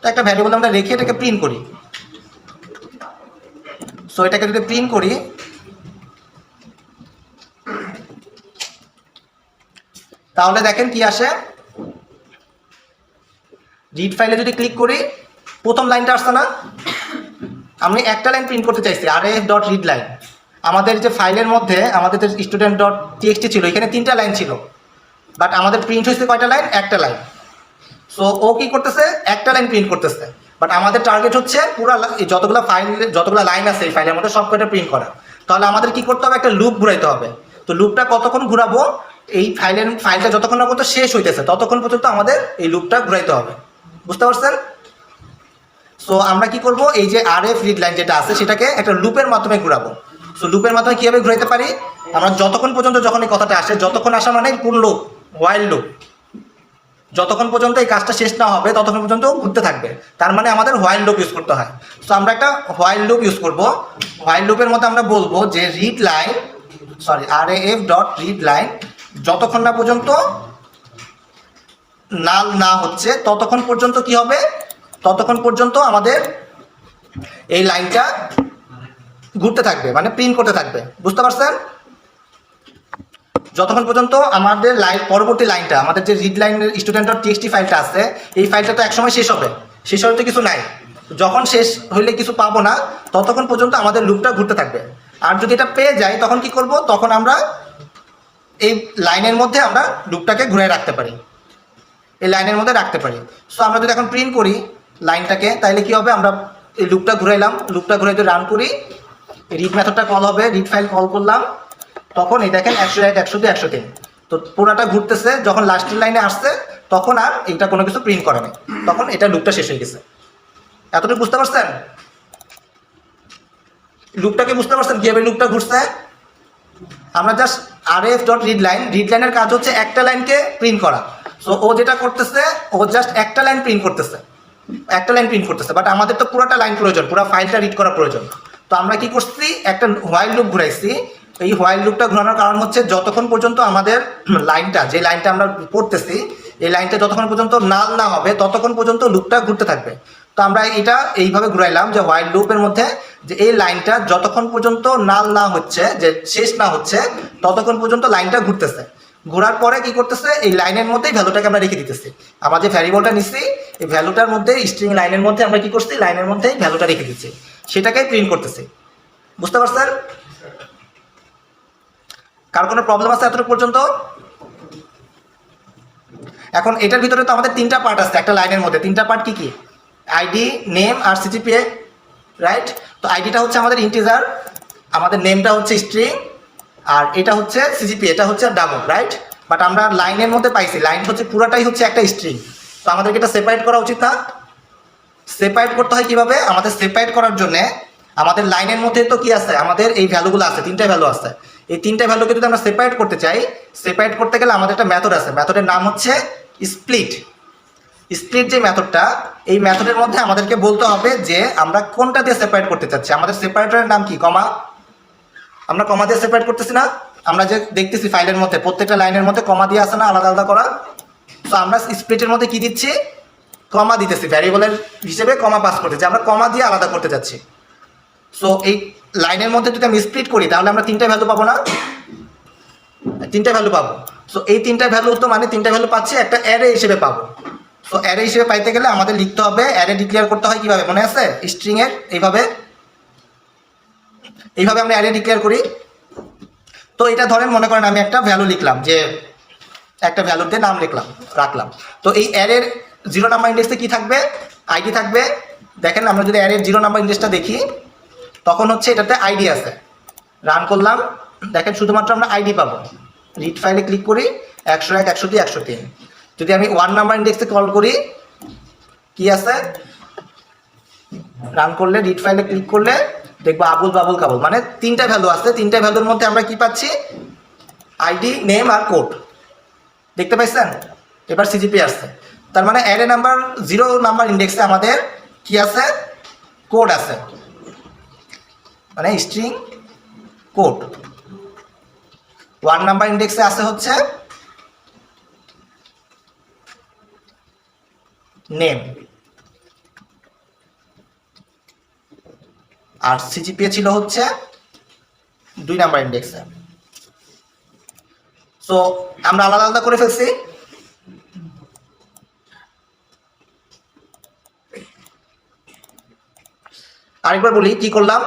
তো একটা ভ্যারিয়েবল আমরা রেখে এটাকে প্রিন্ট করি। সো এটাকে যদি প্রিন্ট করি, তাহলে দেখেন কি আসে, রিড ফাইলে যদি ক্লিক করি প্রথম লাইনটা আসছে না? আমি একটা লাইন প্রিন্ট করতে চাইছি, rf.read লাইন। আমাদের যে ফাইলের মধ্যে আমাদের যে student.txt ছিল, এখানে 3টা লাইন ছিল, বাট আমাদের প্রিন্ট হয়েছে কয়টা লাইন? একটা লাইন। সো ও কি করতেছে, একটা লাইন প্রিন্ট করতেছে, বাট আমাদের টার্গেট হচ্ছে পুরো যতগুলো লাইন আছে এই ফাইলের মধ্যে সব কয়টা প্রিন্ট করা। তাহলে আমাদের কি করতে হবে, একটা লুপ ঘুরাইতে হবে। তো লুপটা কতক্ষণ ঘুরাবো, এই ফাইলটা যতক্ষণ না পর্যন্ত শেষ হইতেছে ততক্ষণ পর্যন্ত আমাদের এই লুপটা ঘুরাইতে হবে। বুঝতে পারছেন? সো আমরা কি করব, এই যে RF রিড লাইন যেটা আছে সেটাকে একটা লুপের মাধ্যমে ঘুরাবো। সো লুপের মাধ্যমে কীভাবে ঘুরাইতে পারি, আমরা যতক্ষণ পর্যন্ত, যখন এই কথাটা আসে, যতক্ষণ আসা মানে কোন লুপ, হোয়াইল লুপ, যতক্ষণ পর্যন্ত এই কাজটা শেষ না হবে ততক্ষণ পর্যন্ত ঘুরতে থাকবে, তার মানে আমাদের হোয়াইল লুপ ইউজ করতে হয়। সো আমরা একটা হোয়াইল লুপ ইউজ করব। হোয়াইল লুপের মধ্যে আমরা বলবো যে RAF ডট রিড লাইন যতক্ষণ না পর্যন্ত নাল না হচ্ছে ততক্ষণ পর্যন্ত কি হবে, ততক্ষণ পর্যন্ত আমাদের এই লাইনটা ঘুরতে থাকবে, মানে প্রিন্ট করতে থাকবে। বুঝতে পারছেন? যতক্ষণ পর্যন্ত আমাদের পরবর্তী লাইনটা, আমাদের যে রিড লাইনের student.txt ফাইলটা আছে, এই ফাইলটা তো একসময় শেষ হবে, শেষ হলে তো কিছু নাই, যখন শেষ হইলে কিছু পাবো না ততক্ষণ পর্যন্ত আমাদের লুপটা ঘুরতে থাকবে। আর যদি এটা পেয়ে যাই তখন কি করব, তখন আমরা এই লাইনের মধ্যে আমরা লুপটাকে ঘুরে রাখতে পারি, এই লাইনের মধ্যে রাখতে পারি। সো আমরা যদি এখন প্রিন্ট করি লাইনটাকে, তাহলে কি হবে, আমরা এই লুপটা ঘুরাইলাম, লুপটা ঘুরে যদি রান করি, রিড মেথডটা কল হবে, রিড ফাইল কল করলাম, তখন এই দেখেন 101, 102, 103, তো পুরাটা ঘুরতেছে। যখন লাস্টের লাইনে আসছে তখন আর এটা কোনো কিছু প্রিন্ট করে নাই, তখন এটা লুপটা শেষ হয়ে গেছে। এতটুকু বুঝতে পারছেন? লুপটাকে বুঝতে পারছেন কীভাবে লুপটা ঘুরছে? আমরা জাস্ট RF ডট রিড লাইনের কাজ হচ্ছে একটা লাইনকে প্রিন্ট করা। সো ও যেটা করতেছে, ও জাস্ট একটা লাইন প্রিন্ট করতেছে, বাট আমাদের তো পুরোটা লাইন প্রয়োজন, পুরো ফাইলটা রিড করা প্রয়োজন। তো আমরা কি করছি, একটা হোয়াইল লুপ ঘুরাইছি। এই হোয়াইল লুপটা ঘোরানোর কারণ হচ্ছে যতক্ষণ পর্যন্ত আমাদের লাইনটা, যে লাইনটা আমরা পড়তেছি, এই লাইনটা যতক্ষণ পর্যন্ত নাল না হবে ততক্ষণ পর্যন্ত লুপটা ঘুরতে থাকবে। তো আমরা এটা এইভাবে ঘুরাইলাম যে হোয়াইল লুপের মধ্যে যে এই লাইনটা যতক্ষণ পর্যন্ত নাল না হচ্ছে, যে শেষ না হচ্ছে, ততক্ষণ পর্যন্ত লাইনটা ঘুরতেছে। ঘোরার পরে কি করতেছে, এই লাইনের মধ্যেই ভ্যালুটাকে আমরা রেখে দিতেছি। আমরা যে ভ্যারিয়েবলটা নিচ্ছি, এই ভ্যালুটার মধ্যে, স্ট্রিং লাইনের মধ্যে আমরা কি করছি, লাইনের মধ্যেই ভ্যালুটা রেখে দিচ্ছি, সেটাকেই প্রিন্ট করতেছি। বুঝতে পারছেন? কার কোনো প্রবলেম আছে এতটুকু পর্যন্ত? এখন এটার ভিতরে তো আমাদের তিনটা পার্ট আছে একটা লাইনের মধ্যে। তিনটা পার্ট কি কি? আইডি, নেম আর CGPA, রাইট? তো আইডিটা হচ্ছে আমাদের ইন্টিজার, আমাদের নেমটা হচ্ছে স্ট্রিং, আর এটা হচ্ছে CGPA, এটা হচ্ছে ডাবল, রাইট? বাট আমরা লাইনের মধ্যে পাইছি, লাইন হচ্ছে পুরাটাই হচ্ছে একটা স্ট্রিং। তো আমাদেরকে এটা সেপারেট করা উচিত না? সেপারেট করতে হয় কিভাবে? আমাদের সেপারেট করার জন্য আমাদের লাইনের মধ্যে তো কি আছে, আমাদের এই ভ্যালুগুলো আছে, তিনটা ভ্যালু আছে। এই তিনটা ভ্যালুকে যদি আমরা সেপারেট করতে চাই, সেপারেট করতে গেলে আমাদের একটা মেথড আছে, মেথডের নাম হচ্ছে স্প্লিট। যে মেথডটা, এই মেথডের মধ্যে আমাদেরকে বলতে হবে যে আমরা কোনটা দিয়ে সেপারেট করতে চাচ্ছি। আমাদের সেপারেটরের নাম কি? কমা। আমরা কমা দিয়ে সেপারেট করতেছি না? আমরা যে দেখতেছি ফাইলের মধ্যে প্রত্যেকটা লাইনের মধ্যে কমা দিয়ে আছে না, আলাদা আলাদা করা। তো আমরা স্প্লিটের মধ্যে কি দিচ্ছি, কমা দিতেছি, ভ্যারিয়েবলের হিসেবে কমা পাস করতে, যে আমরা কমা দিয়ে আলাদা করতে চাচ্ছি। সো এই লাইনের মধ্যে যদি আমি স্প্লিট করি তাহলে আমরা তিনটা ভ্যালু পাবো না? তিনটা ভ্যালু পাবো। সো এই তিনটা ভ্যালু তো মানে তিনটা ভ্যালু পাচ্ছি একটা অ্যারে হিসেবে পাবো। সো অ্যারে হিসেবে পাইতে গেলে আমাদের লিখতে হবে, অ্যারে ডিক্লেয়ার করতে হয় কিভাবে, মনে আছে? স্ট্রিংয়ের এইভাবে আমরা অ্যারে ডিক্লেয়ার করি। তো এটা ধরেন মনে করেন আমি একটা ভ্যালু লিখলাম, যে একটা ভ্যালুর দিয়ে নাম রাখলাম। তো এই অ্যারের 0 নাম্বার ইন্ডেক্সে কি থাকবে? আইডি থাকবে। দেখেন আমরা যদি অ্যারের 0 নাম্বার ইন্ডেক্সটা দেখি, তখন হচ্ছে এটাতে আইডি আছে। রান করলাম, দেখেন শুধুমাত্র আমরা আইডি পাবো। রিড ফাইলে ক্লিক করি, 101, 102, 103। যদি আমি 1 নাম্বার ইন্ডেক্সে কল করি, কি আছে? রান করলে, রিড ফাইলে ক্লিক করলে দেখবো আবুল বাবুল কাবুল, মানে তিনটা ভ্যালু আছে। তিনটা ভ্যালুর মধ্যে আমরা কি পাচ্ছি? আইডি, নেম আর কোড। দেখতে পাইছেন? এবার CGPA আসছে, তার মানে অ্যারে নাম্বার 0 নাম্বার ইন্ডেক্সে আমাদের কি আছে? কোড আছে, মানে স্ট্রিং কোড। 1 নাম্বার ইন্ডেক্সে আছে হচ্ছে নেম, আর CGPA ছিল হচ্ছে 2 নাম্বার ইন্ডেক্সে। সো আমরা আলাদা আলাদা করে ফেলছি। আরেকবার বলি কি করলাম।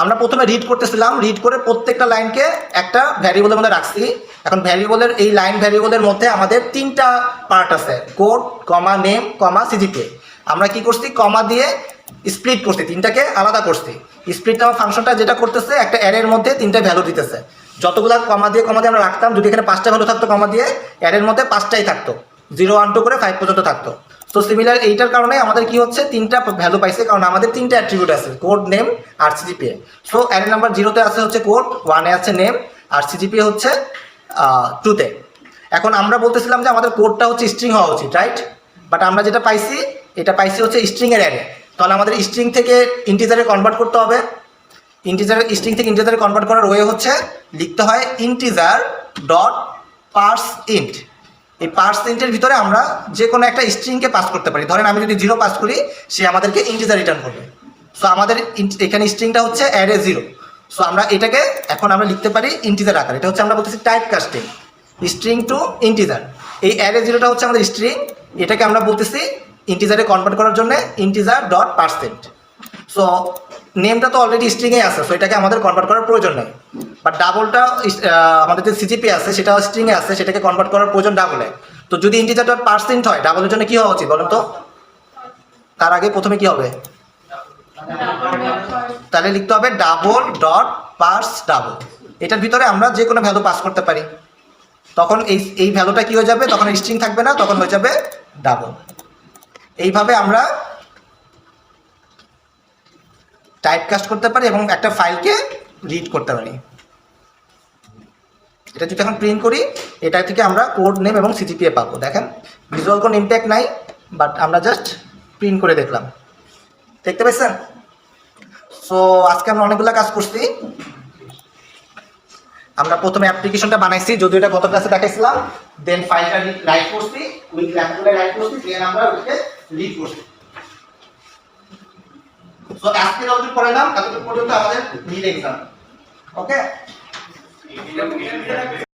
আমরা প্রথমে রিড করতেছিলাম, রিড করে প্রত্যেকটা লাইনকে একটা ভ্যারিয়েবলের মধ্যে রাখছি। এখন ভ্যারিয়েবলের, এই লাইন ভ্যারিয়েবলের মধ্যে আমাদের তিনটা পার্ট আছে, কোড, কমা, নেম, কমা, CGPA। আমরা কি করছি, কমা দিয়ে স্প্লিট করছি, তিনটাকে আলাদা করছি। স্প্লিট নামক ফাংশনটা যেটা করতেছে, একটা অ্যারের মধ্যে তিনটা ভ্যালু দিতেছে। যতগুলা কমা দিয়ে আমরা রাখতাম, যদি এখানে 5টা ভ্যালু থাকতো কমা দিয়ে, অ্যারের মধ্যে 5টাই থাকতো, 0 1 2 করে 5 পর্যন্ত থাকতো। তো সিমিলার এইটার কারণে আমাদের কি হচ্ছে 3টা ভ্যালু পাইছে, কারণ আমাদের 3টা অ্যাট্রিবিউট আছে, কোড, নেম আর সিজিপিএ। সো অ্যারে নাম্বার 0-তে আছে হচ্ছে কোড, 1-এ আছে নেম আর সিজিপিএ হচ্ছে 2-তে। এখন আমরা বলতেছিলাম যে আমাদের কোডটা হচ্ছে স্ট্রিং হওয়া উচিত, রাইট? বাট আমরা যেটা পাইছি, এটা পাইছি হচ্ছে স্ট্রিংয়ের অ্যারে। তাহলে আমাদের স্ট্রিং থেকে ইন্টিজারে কনভার্ট করতে হবে। স্ট্রিং থেকে ইন্টিজারে কনভার্ট করার ওয়ে হচ্ছে লিখতে হয় ইন্টিজার ডট পার্স ইন্ট। এই পার্স ইন্টের ভিতরে আমরা যে কোনো একটা স্ট্রিংকে পাস করতে পারি। ধরেন আমি যদি 0 পাস করি, সে আমাদেরকে ইন্টিজার রিটার্ন করবে। সো আমাদের এখানে স্ট্রিংটা হচ্ছে অ্যারে 0। সো আমরা এটাকে এখন আমরা লিখতে পারি ইন্টিজার আকার। এটা হচ্ছে আমরা বলতেছি type casting, string to integer. এই অ্যারে 0টা হচ্ছে আমাদের স্ট্রিং, এটাকে আমরা বলতেছি ইন্টিজারে কনভার্ট করার জন্য ইন্টিজার ডট পার্সেন্ট। সো নেমটা তো অলরেডি স্ট্রিংয়ে আছে, সো এটাকে আমাদের কনভার্ট করার প্রয়োজন নেই। বাট ডাবলটা আমাদের যে সিজিপি আছে সেটা স্ট্রিংয়ে আছে, সেটাকে কনভার্ট করার প্রয়োজন ডাবলে। তো যদি ইন্টিজার ডট পার্সেন্ট হয়, ডাবলের জন্য কী হওয়া উচিত বলুন তো? তার আগে প্রথমে কি হবে? তাহলে লিখতে হবে ডাবল ডট পার্স ডাবল। এটার ভিতরে আমরা যে কোনো ভ্যালু পাস করতে পারি। তখন এই ভ্যালুটা কি হয়ে যাবে? তখন স্ট্রিং থাকবে না, তখন হয়ে যাবে ডাবল। এইভাবে আমরা টাইপকাস্ট করতে পারি এবং একটা ফাইলকে রিড করতে পারি। এটা যদি এখন প্রিন্ট করি, এটা থেকে আমরা কোড নেম এবং সিজিপিএ পাবো। দেখেন ভিজুয়াল কোনো ইম্প্যাক্ট নাই, বাট আমরা জাস্ট প্রিন্ট করে দেখলাম। দেখতে পাচ্ছেন? সো আজকে আমরা অনেকগুলো কাজ করছি। আমরা প্রথমে অ্যাপ্লিকেশনটা বানাইছি, যদিও এটা গত ক্লাসে দেখাইছিলাম। দেন ফাইলটা রাইট করছি, উইথ ল্যাপটপে রাইট করছি, দেন আমরা ওটাকে রিড করছি। সো আজকে যতটুকু পড়ালাম ততটুকু পর্যন্ত আমাদের মিড এক্সাম। ওকে?